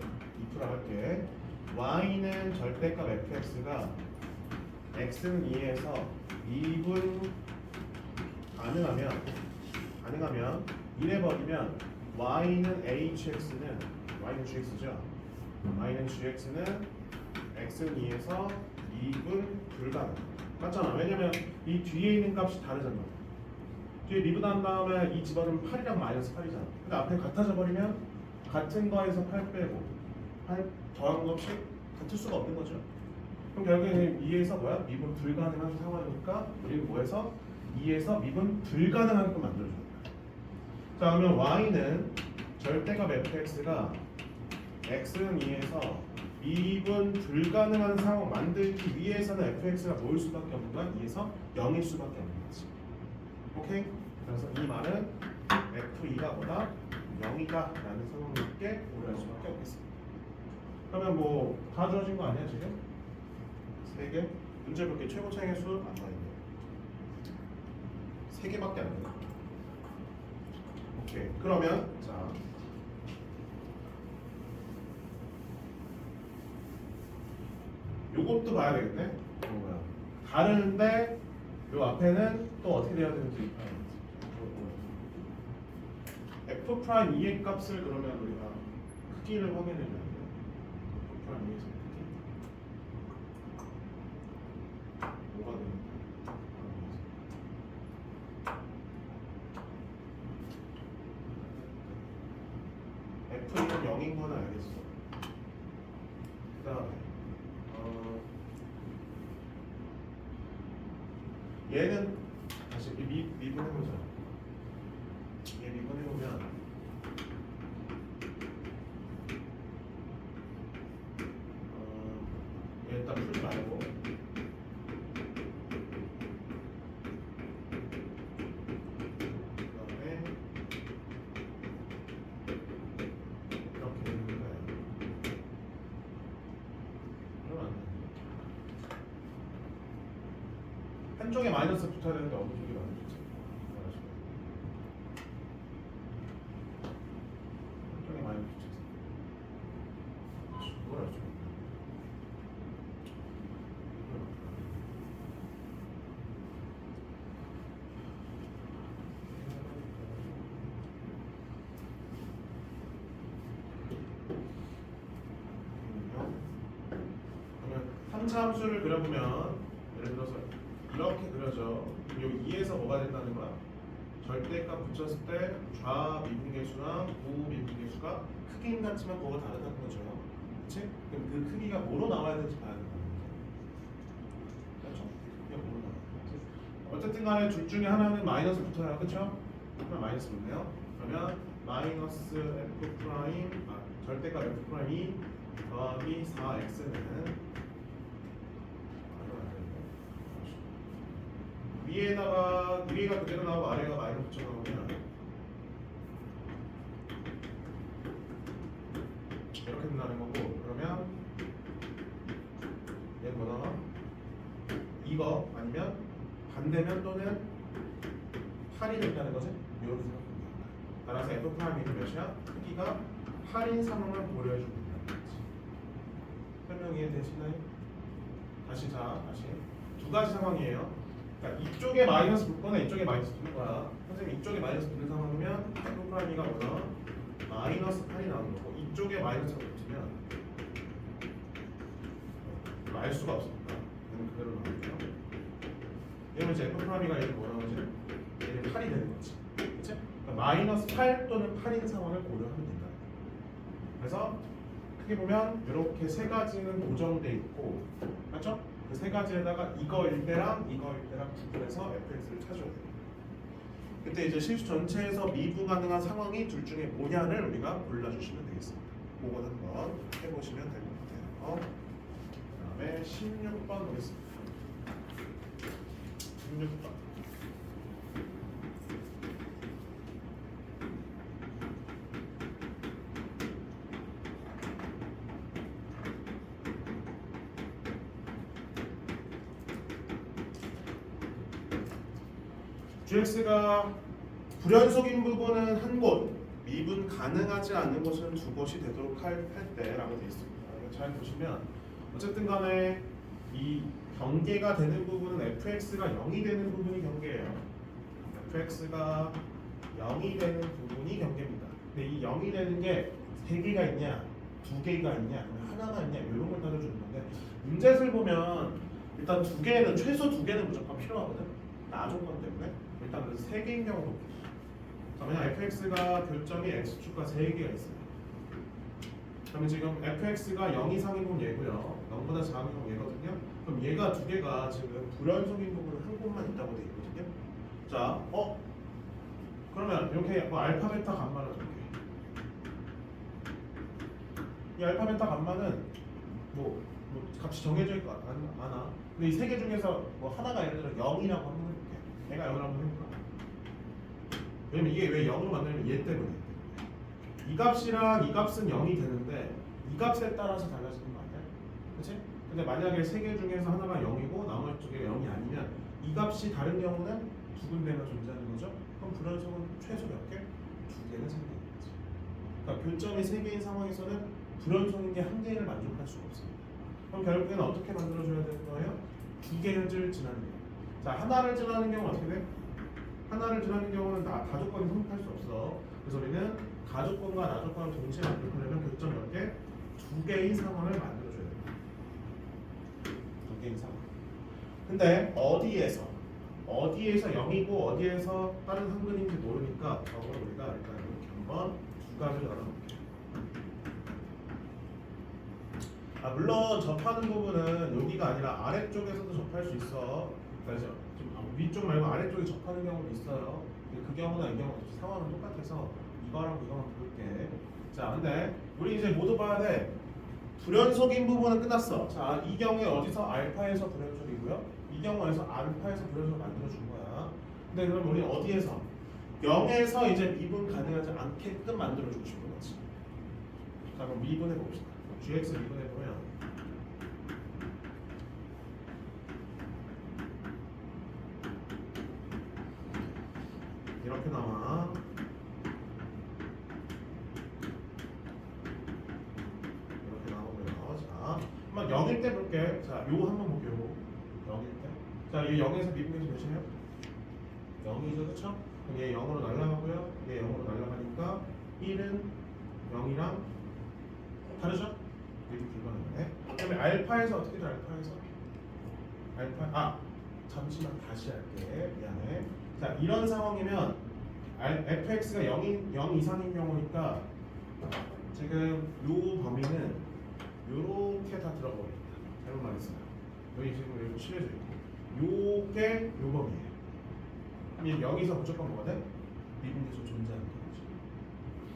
2% 할게. y는 절대값 fx가 x는 2에서 미분 가능하면 이래버리면 y는 hx는 y는 gx죠. y는 gx는 x는 2에서 미분 불가능. 맞잖아. 왜냐면 이 뒤에 있는 값이 다르잖아. 뒤에 미분한 다음에 이 집어넣으면 8이랑 마이너스 8이잖아. 근데 앞에 같아져 버리면 같은 거에서 8 빼고 8 더한 값이 같을 수가 없는 거죠. 그럼 결국에는 2에서 뭐야? 미분 불가능한 상황이니까 우리는 뭐해서 2에서 미분 불가능한 걸 만들어줘야 돼. 자, 그러면 y는 절대값 fx가 x는 2에서 미분 불가능한 상황 만들기 위해서는 fx가 뭐일 수밖에 없는 거야? 2에서 0일 수밖에 없는 거지. 오케이? 그래서 이 말은 f2가 뭐다? 0이다 라는 상황밖에 고려할 수밖에 없겠습니다. 그러면 뭐 다 주어진 거 아니야 지금? 3개? 문제 몇 개? 최고 차이의 수 안 나있네. 3개밖에 안 되네. 오케이. 그러면 자 요것도 봐야 되겠네. 뭐야? 다른데 요 앞에는 또 어떻게 돼야 되는지 f 프라임 2의 값을 그러면 우리가 크기를 확인해 줘야 돼요. f 프라임 2에서 크기 뭐가 되는지 f는 0인 건 알겠어. 그 다음에 얘는 다시 미분해보자. 얘 미분해보면 얘 일단 풀지 말고 그다음에 이렇게 되는 거예요. 그러면 안 돼. 한쪽에 마이너스 붙어야 되는데 어느 쪽이 마이너스지? 한쪽에 마이너스 붙여서 그걸 알죠. 함수를 그려보면 예를 들어서 이렇게 그려져. 여기 2에서 뭐가 된다는 거야? 절대값 붙였을 때 좌미분계수나 우미분계수가 크기는 같지만 뭐가 다르다는 거죠. 그렇지? 그럼 그 크기가 뭐로 나와야 되는지 봐야 된다는 거죠. 그렇죠? 이게 뭐로 나와야 되는지. 어쨌든 간에 둘 중에 하나는 마이너스 붙어요. 그렇죠? 그럼 마이너스 붙네요. 그러면 마이너스 f 프라임 절대값 f 프라임이 더하기 4x는 위에다가 위에가 그대로 나오고 아래가 마이너스 붙여 나오면 이렇게 된다는 거고, 그러면 얘는 뭐 나와? 이거 아니면 반대면 또는 8이 된다는 거지? 이렇게 생각합니다. 따라서 f 프라임이 몇이야? 크기가 8인 상황을 고려해 주고 있다는 거지. 설명 이해되시나요? 다시 두 가지 상황이에요. 그러니까 이쪽에 마이너스 붙거나 이쪽에 마이너스 붙는 거야. 선생님 이쪽에 마이너스 붙는 상황이면 f 프라임이가 뭐다? 마이너스 8이 나오는 거고, 이쪽에 마이너스가 붙으면 알 수가 없으니까 얘는 그대로 나오고요. 얘는 이제 f 프라임이가 얘는 뭐 나오지? 얘는 8이 되는 거지. 그치? 그러니까 마이너스 8 또는 8인 상황을 고려하면 된다. 그래서 크게 보면 이렇게 세 가지는 고정돼 있고, 맞죠? 그 세 가지에다가 이거일 때랑 구분해서 fx를 찾아야 돼요. 그때 이제 실수 전체에서 미분 가능한 상황이 둘 중에 뭐냐를 우리가 골라주시면 되겠습니다. 그건 한번 해보시면 될 것 같아요. 그 다음에 16번 보겠습니다. 16번. gx가 불연속인 부분은 한 곳, 미분 가능하지 않은 곳은 두 곳이 되도록 할 때라고 되어 있습니다. 잘 보시면 어쨌든 간에 이 경계가 되는 부분은 fx가 0이 되는 부분이 경계예요. fx가 0이 되는 부분이 경계입니다. 근데 이 0이 되는 게 3개가 있냐, 2개가 있냐, 아니면 하나가 있냐 이런 걸 따져주는 건데, 문제를 보면 일단 최소 2개는 무조건 필요하거든. 나조건 때문에. 일단 그래서 3개인 경우도 없겠죠. 그러면 fx가 교점이 x축과 3개가 있어요. 그러면 지금 fx가 0 이상인 건 얘고요. 0보다 작은 건 얘거든요. 그럼 얘가 2개가 지금 불연속인 부분은 한 곳만 있다고 돼 있거든요. 자, 그러면 이렇게 뭐 알파, 베타, 감마를 줄게. 이 알파, 베타, 감마는 뭐 값이 정해져 있고 않아. 근데 이 3개 중에서 뭐 하나가 예를 들어 0이라고 한번 해볼게. 얘가 0이라고 한번 해볼까? 왜냐면 이게 왜 0으로 만들면 얘 때문에. 이 값이랑 이 값은 0이 되는데 이 값에 따라서 달라지는 거 아니야? 그치? 근데 만약에 3개 중에서 하나가 0이고 나머지 2개가 0이 아니면 이 값이 다른 경우는 두 군데가 존재하는 거죠? 그럼 불연속은 최소 몇 개? 2개는 생기는 거지. 그러니까 교점이 3개인 상황에서는 불연속인 게 한 개를 만족할 수가 없습니다. 그럼 결국에는 어떻게 만들어줘야 되는 거예요? 2개를 지나는 거예요. 자, 하나를 지나는 경우는 어떻게 돼? 하나를 지나는 경우는 다조건이 성립할 수 없어. 그래서 우리는 가조건과 나조건을 동시에 만들려면 교점 몇 개? 2개의 상황을 만들어줘야 됩니다. 2개의 상황. 근데 어디에서 0이고 어디에서 다른 한근인지 모르니까 저걸 우리가 일단 이렇게 한번 두 가지로 나눠볼게요. 물론 접하는 부분은 여기가 아니라 아래쪽에서도 접할 수 있어. 그래서 위쪽 말고 아래쪽에 접하는 경우도 있어요. 그 경우나 이 경우 상황은 똑같아서 이거랑 이거만 볼게. 자, 근데 우리 이제 모두 봐야 돼. 불연속인 부분은 끝났어. 자, 이 경우에 어디서 알파에서 불연속이고요. 이 경우에서 알파에서 불연속 만들어준 거야. 근데 그럼 우리 어디에서? 0에서 이제 미분 가능하지 않게끔 만들어주고 싶은 거지. 자, 그럼 미분해 봅시다. gx 미분해 보면 이렇게 나와. 이렇게 나오고요. 자, 한번 0일 때 볼게. 자, 요거 한번 볼게요. 0일 때. 자, 이 0에서 미분해서 몇이에요? 0이죠, 그쵸? 그럼 얘 0으로 날아가고요. 얘 0으로 날아가니까 1은 0이랑 다르죠? 이렇게 불가능하네. 그러면 알파에서 어떻게 돼? 알파에서 알파 잠시만 다시 할게. 미안해. 자, 이런 상황이면 fx가 0 이상인 경우니까 지금 요 범위는 요렇게 다 들어가 버립니다. 잘못 말했어요. 여기 지금 이렇게 칠해져 있고 요게 요 범위예요. 그럼 0에서 무조건 뭐가 돼? 미분계수 존재하는 거지.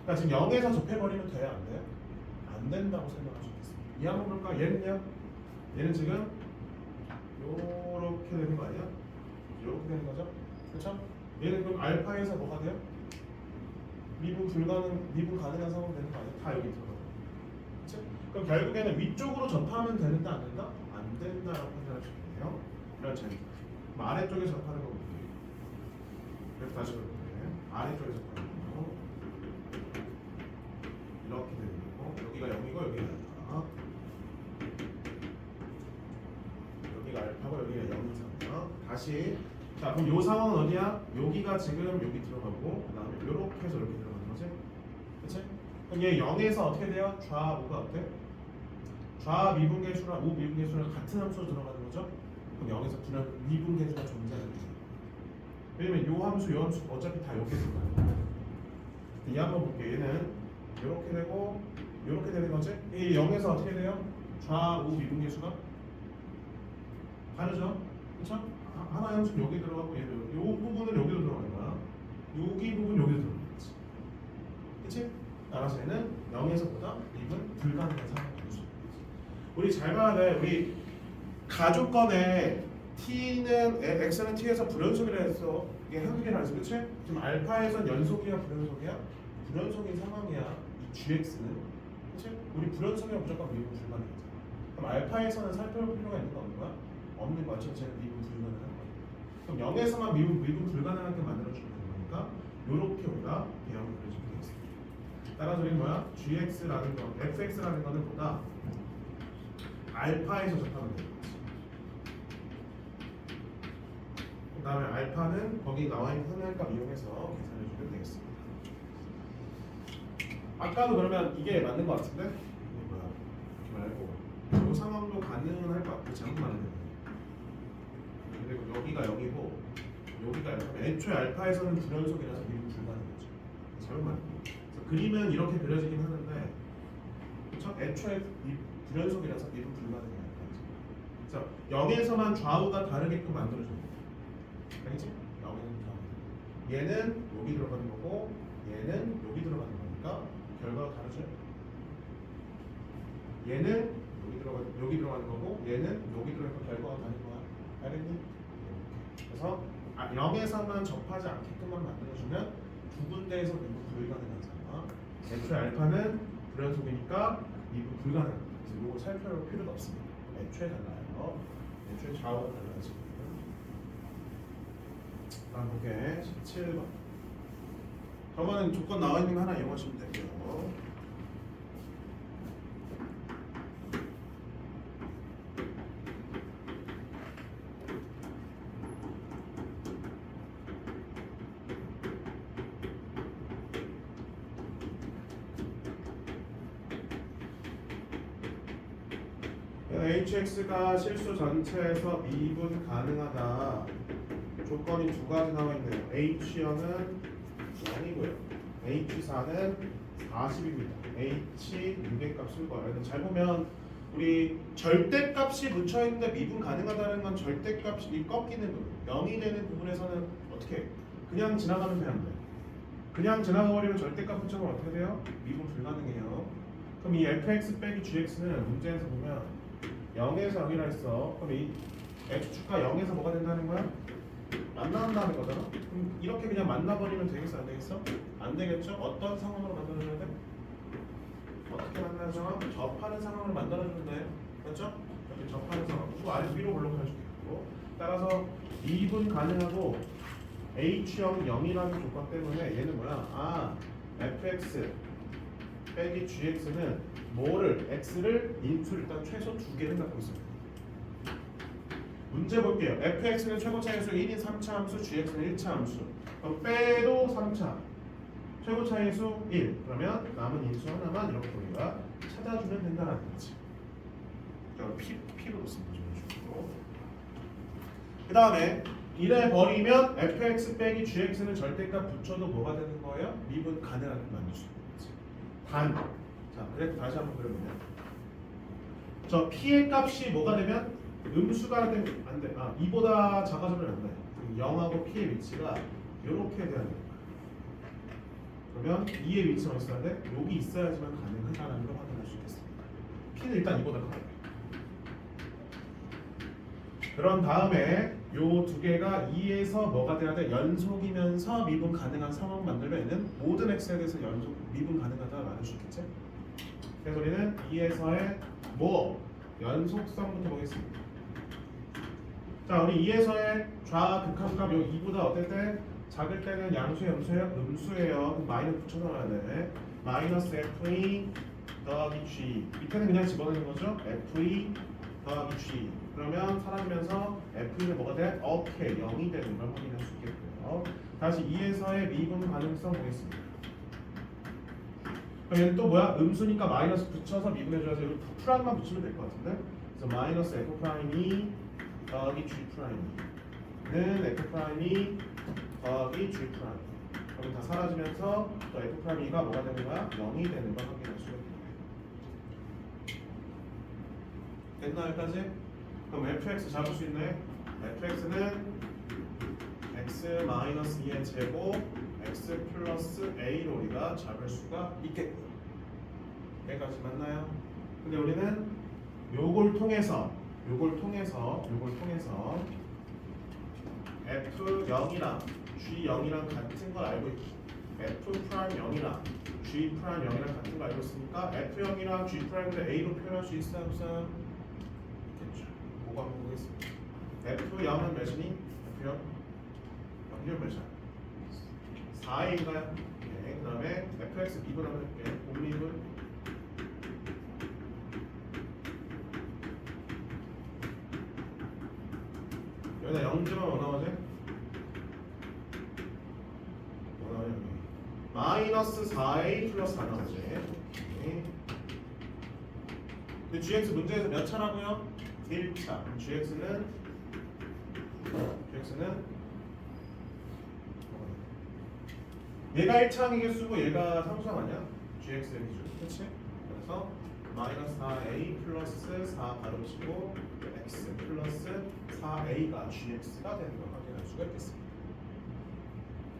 그러니까 지금 0에서 접해버리면 돼요? 안 돼요? 안 된다고 설명할 수 있겠습니다. 이 한번 볼까? 얘는요? 얘는 지금 요렇게 되는 거 아니야? 요렇게 되는 거죠? 그렇죠? 얘는 그럼 알파에서 뭐가 돼요? 미분 가능한 상황 되는 거 아니야? 다 여기 들어가. 그렇죠? 그럼 결국에는 위쪽으로 접하면 되는데 안 된다? 안 된다라고 판단할 수 있네요. 이런 차이. 그럼 아래쪽에 접하는 거 볼게요. 그래서 다시 볼게요. 아래쪽에 접하는 거 이렇게 되는 거고 여기가 0이고 여기가 알파. 여기가 알파고 여기가 0이잖아. 다시 자 그럼 요 상황은 어디야? 여기가 지금 여기 들어가고 그다음에 요렇게 해서 이렇게 들어가는 거지. 그치? 그럼 얘 0에서 어떻게 돼요? 좌우가 어때? 좌 미분계수랑 우 미분계수랑 같은 함수로 들어가는 거죠? 그럼 0에서 미분계수가 존재하는 거죠. 왜냐면 요 함수 어차피 다 여기에 들어가요. 이 한번 볼게요. 얘는 요렇게 되고 요렇게 되는 거지? 이 0에서 어떻게 돼요? 좌우 미분계수가 다르죠? 그쵸? 하나의 함수는 여기 들어가고 얘는 요 부분은 여기로 들어가는 거야. 여기 부분 여기로 들어가는 거지. 그치? 따라서 얘는 0에서보다 2분 불가능한 상황이 될 수 있는 거지. 우리 잘 봐야 돼. 우리 가족권에 t는 x는 t에서 불연속이라 했어. 이게 한국이라 했어. 그치? 지금 알파에선 연속이야 불연속이야? 불연속인 상황이야. 이 gx는. 그치? 우리 불연속이면 무조건 미분 불가능하잖아. 그럼 알파에서는 살펴볼 필요가 있는 거 없는 거야? 없는 거야. 전체는 미분 불가능한 거야. 그럼 0에서만 미분 불가능하게 만들어주면 되는 거니까 요렇게 우리가 대형을 그려주면 되겠습니다. 따라서 우리는 뭐야? gx라는 거, fx라는 거는 보다 알파에서 접하면 되는 거지. 그 다음에 알파는 거기 나와 있는 선행값 이용해서 계산해주면 되겠습니다. 아까도 그러면 이게 맞는 거 같은데? 이게 뭐야? 이렇게 말고 이 상황도 가능할 것 같고 잘못 말하는 거야. 그리고 여기가 0이고 여기가 0이면 애초에 알파에서는 불연속이라서 미분 불가능하죠. 잘못 말하는 거야. 그래서 그림은 이렇게 그려지긴 하는데 첫 애초에 이 불연속이라서 미분 불가능해요. 그래서 0에서만 좌우가 다르게끔 만들어줍니다. 알겠지? 0에는 좌우. 얘는 여기 들어가는 거고 얘는 여기 들어가는 거니까 결과가 다르죠? 얘는 여기 들어가는 거고 얘는 여기 들어가니까 결과가 다른 거야. 알겠니? 그래서 0에서만 접하지 않게끔만 만들어주면 두 군데에서 미분 불가능하잖아. 애초에 알파는 불연속이니까 미분 불가능. 그래서 이거 살펴볼 필요도 없습니다. 애초에 달라요. 애초에 좌우가 달라지고. 다음 볼게. 17번. 저번엔 조건 나와 있는 거 하나 이용하시면 되고요. hx가 실수 전체에서 미분 가능하다. 조건이 두 가지 나와 있네요. h0은 0이고요. h4는 40입니다. h 6의 값 쓸 거예요. 잘 보면 우리 절대값이 묻혀 있는데 미분 가능하다는 건 절대값이 꺾이는 부분, 0이 되는 부분에서는 어떻게 해요? 그냥 지나가면 되는데 그냥 지나가 버리면 절대값 붙여면 어떻게 돼요? 미분 불가능해요. 그럼 이 fx 빼기 gx는 문제에서 보면 0에서 0이라 했어. 그럼 이 x축과 0에서 뭐가 된다는 거야? 만난다는 거잖아. 그럼 이렇게 그냥 만나버리면 되겠어? 안 되겠어? 안 되겠죠? 어떤 상황으로 만들어줘야 돼? 어떻게 만나는 상황? 접하는 상황을 만들어주면 돼. 그렇죠? 이렇게 접하는 상황. 그 아래 위로 올라가주겠고. 따라서 미분 가능하고 H0 0이라는 조건 때문에 얘는 뭐야? fx 빼기 gx는 뭐를? x를 인수를 일단 최소 2개를 갖고 있어요. 문제 볼게요. fx는 최고 차이수 1인 3차 함수, gx는 1차 함수. 그럼 빼도 3차. 최고 차이수 1. 그러면 남은 인수 하나만 이렇게 우리가 찾아주면 된다는 거지. P로 씁니다. 그 다음에 이래 버리면 fx 빼기 gx는 절대값 붙여도 뭐가 되는 거예요? 미분 가능하게 만들 수 있는 거지. 단. 자, 그래프 다시 한번 그려보면 저 p의 값이 뭐가 되면 음수가 되면 안 돼. 2보다 작아지면 안 돼. 0하고 p의 위치가 이렇게 돼야 돼요. 그러면 2의 위치가 있어야 돼? 여기 있어야지만 가능하다는 걸 확인할 수 있겠습니다. p는 일단 2보다 커요. 그런 다음에 요 두 개가 2에서 뭐가 돼야 돼? 연속이면서 미분 가능한 상황 만들면 얘는 모든 x에 대해서 연속 미분 가능하다 말할 수 있겠지? 그래서 우리는 2에서의 뭐? 연속성부터 보겠습니다. 자, 우리 2에서의 좌극한값 요 2보다 어떨 때? 작을 때는 양수의 음수예요? 음수예요. 그럼 마이너스 붙여 넣어야 돼. 마이너스 f2 더하기 g. 밑에는 그냥 집어넣는 거죠? f2 더하기 g. 그러면 사라지면서 f는 뭐가 돼? 오케이, 0이 되는 걸 확인할 수 있겠고요. 다시 2에서의 미분 가능성 보겠습니다. 그럼 얘는 또 뭐야? 음수니까 마이너스 붙여서 미분해줘야지. 여기 프라임만 붙이면 될 것 같은데? 그래서 마이너스 f 프라임이 더하기 g 프라임은 f 프라임이 더하기 g 프라임. 그럼 다 사라지면서 또 f 프라임이가 뭐가 되는 거야? 0이 되는 걸 확인할 수가 있겠네요. 됐나 여기까지? 그럼 fx 잡을 수 있네. fx는 x-2의 제곱 x 플러스 a로 우리가 잡을 수가 있겠고요. 여기까지 맞나요? 근데 우리는 요걸 통해서 f0이랑 g0이랑 같은 걸 알고 있고 f'0이랑 g'0이랑 같은 걸 알고 있으니까 f0이랑 g'을 a로 표현할 수 있어요? 없어요? 있겠죠. 뭐가 보겠습니다. f0은 몇이니? f0 연결 몇이야? 4a인가요? 네, 그 다음에 fx 미분 한번 해볼게. 곱미분 여기다 0점은 뭐 나오지? 뭐 나오냐? 마이너스 4a 플러스 4 나오지. 오케이. 근데 gx 문제에서 몇 차라고요? 1차. gx는 얘가 1차항이게 쓰고 얘가 상수항 아니야? gx의 기준. 그치? 그래서 마이너스 4a 플러스 4 가로치고 x 플러스 4a가 gx가 되는 걸 확인할 수가 있겠습니다.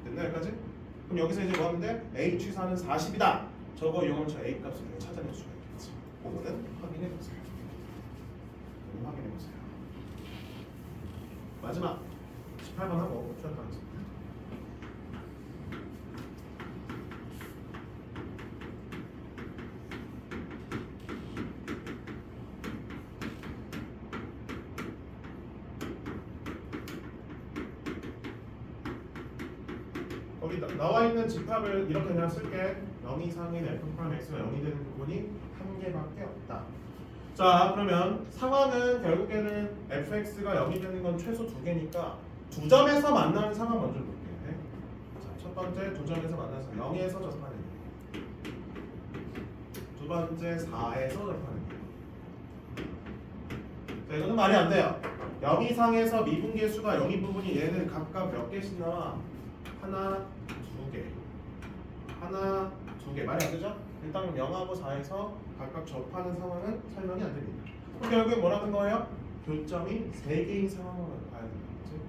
됐나 여기까지? 그럼 여기서 이제 뭐 하면 돼? h4는 40이다. 저거 이용하면 저 a 값을 찾아낼 수가 있겠지. 그거는 확인해보세요. 확인해보세요. 마지막 18번 하고 추락하겠습니다. 거기 나와 있는 집합을 이렇게 그냥 쓸게. 0 이상인 f 프라임 x가 0이 되는 부분이 한 개밖에 없다. 자, 그러면 상황은 결국에는 fx가 0이 되는 건 최소 2개니까 두 점에서 만나는 상황 먼저 볼게. 자, 첫 번째 두 점에서 만나서 0에서 접하는 게. 두 번째 4에서 접하는 게. 자, 이거는 말이 안 돼요. 0 이상에서 미분계수가 0인 부분이 얘는 각각 몇 개씩 나와? 하나, 두 개. 하나, 두 개. 말이 안 되죠? 일단 0하고 4에서 각각 접하는 상황은 설명이 안 됩니다. 그럼 결국에 뭐라는 거예요? 교점이 3개인 상황을 봐야 된다. 그치?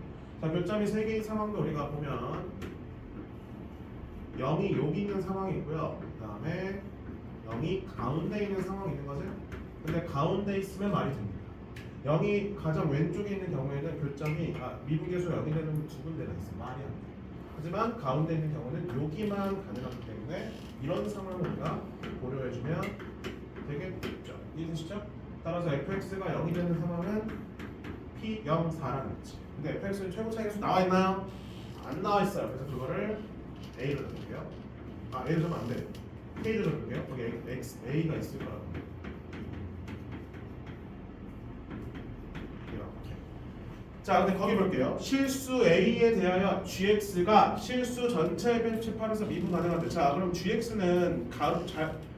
자, 교점이 3개인 상황도 우리가 보면 0이 여기 있는 상황이 있고요. 그 다음에 0이 가운데 있는 상황이 있는 거지? 근데 가운데 있으면 말이 됩니다. 0이 가장 왼쪽에 있는 경우에는 교점이 미분계수 0이 되는 두 군데가 있어요. 말이 안 돼요. 하지만 가운데 있는 경우는 여기만 가능하기 때문에 이런 상황을 우리가 고려해주면 되겠죠. 이해되시죠? 따라서 fx가 0이 되는 상황은 p04라는 거지. 근데 fx는 최고 차이계수 나와 있나요? 안 나와 있어요. 그래서 그거를 a로 적을게요. a로 적으면 안 돼요. k로 적을게요. 거기 a가 있을 거라고. 자, 근데 거기 볼게요. 실수 a에 대하여 gx가 실수 전체의 편집하면서 미분 가능한데, 자, 그럼 gx는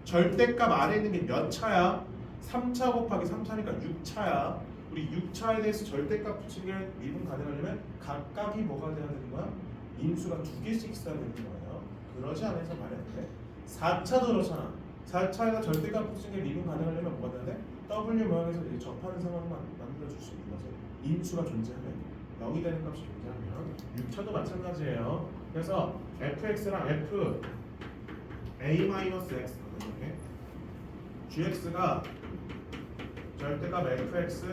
절대값 안에 있는 게 몇 차야? 3차 곱하기 3차니까 6차야. 우리 6차에 대해서 절대값 붙이기를 미분 가능하려면 각각이 뭐가 돼야 되는 거야? 인수가 2개씩 있어야 되는 거예요. 그러지 않아서 말이 안 돼. 4차도 그렇잖아. 4차에다 절대값 붙이기를 미분 가능하려면 뭐가 돼야 돼? W 모양에서 이제 접하는 상황만 만들어줄 수 있는 거죠. 인수가 존재하면 0이 되는 값이 존재하면 6차도 마찬가지예요. 그래서 fx랑 f a-x 이렇게 gx가 절대값 fx,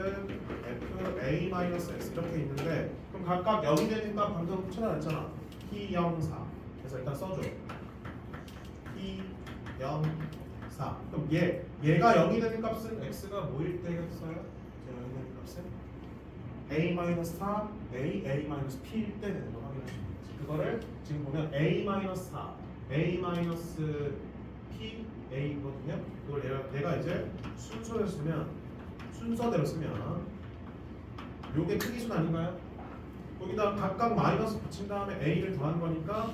f a-x 이렇게 있는데 그럼 각각 0이 되는 값 방금 찾아냈잖아. p 0 4 그래서 일단 써줘. p 0 4 그럼 얘가 0이 되는 값은 x가 뭐일 때겠어요? 0이 되는 값은 a-4, a-p일 때 되는 거 확인할 수 있는 거지. 그거를 지금 보면 a-4, a-p, a거든요. 그걸 얘가 이제 순서대로 쓰면 요게 크기순 아닌가요? 거기다 각각 마이너스 붙인 다음에 a를 더한 거니까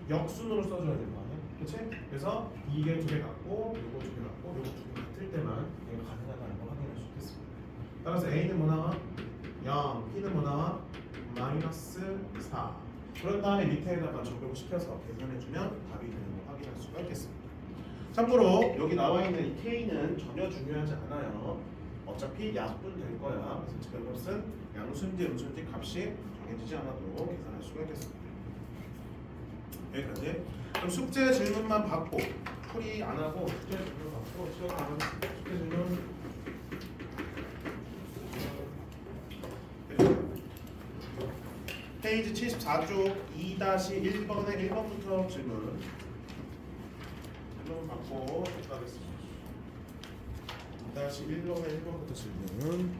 역순으로 써줘야 되는 거 아니야? 그치? 그래서 이게 두 개 같고 요거 두 개 같고 요거 두 개 같을 때만 얘가 가능하다는 걸 확인할 수 있겠습니다. 따라서 a는 뭐 나와? 0, p는 뭐 나와? 마이너스 4. 그런 다음에 밑에다가 적용을 시켜서 계산해주면 답이 되는 걸 확인할 수가 있겠습니다. 참고로 여기 나와 있는 이 k는 전혀 중요하지 않아요. 어차피 약분 될 거야. 그래서 지금 값은 양수인지 음수인지 값이 정해지지 않아도 계산할 수가 있겠습니다. 여기까지. 그럼 숙제 질문만 받고 풀이 안 하고 숙제 질문 받고 시작하면 숙제 질문. 페이지 74쪽 2-1번의 1번부터 질문 받고 하겠습니다. 2-1번의 1번부터 질문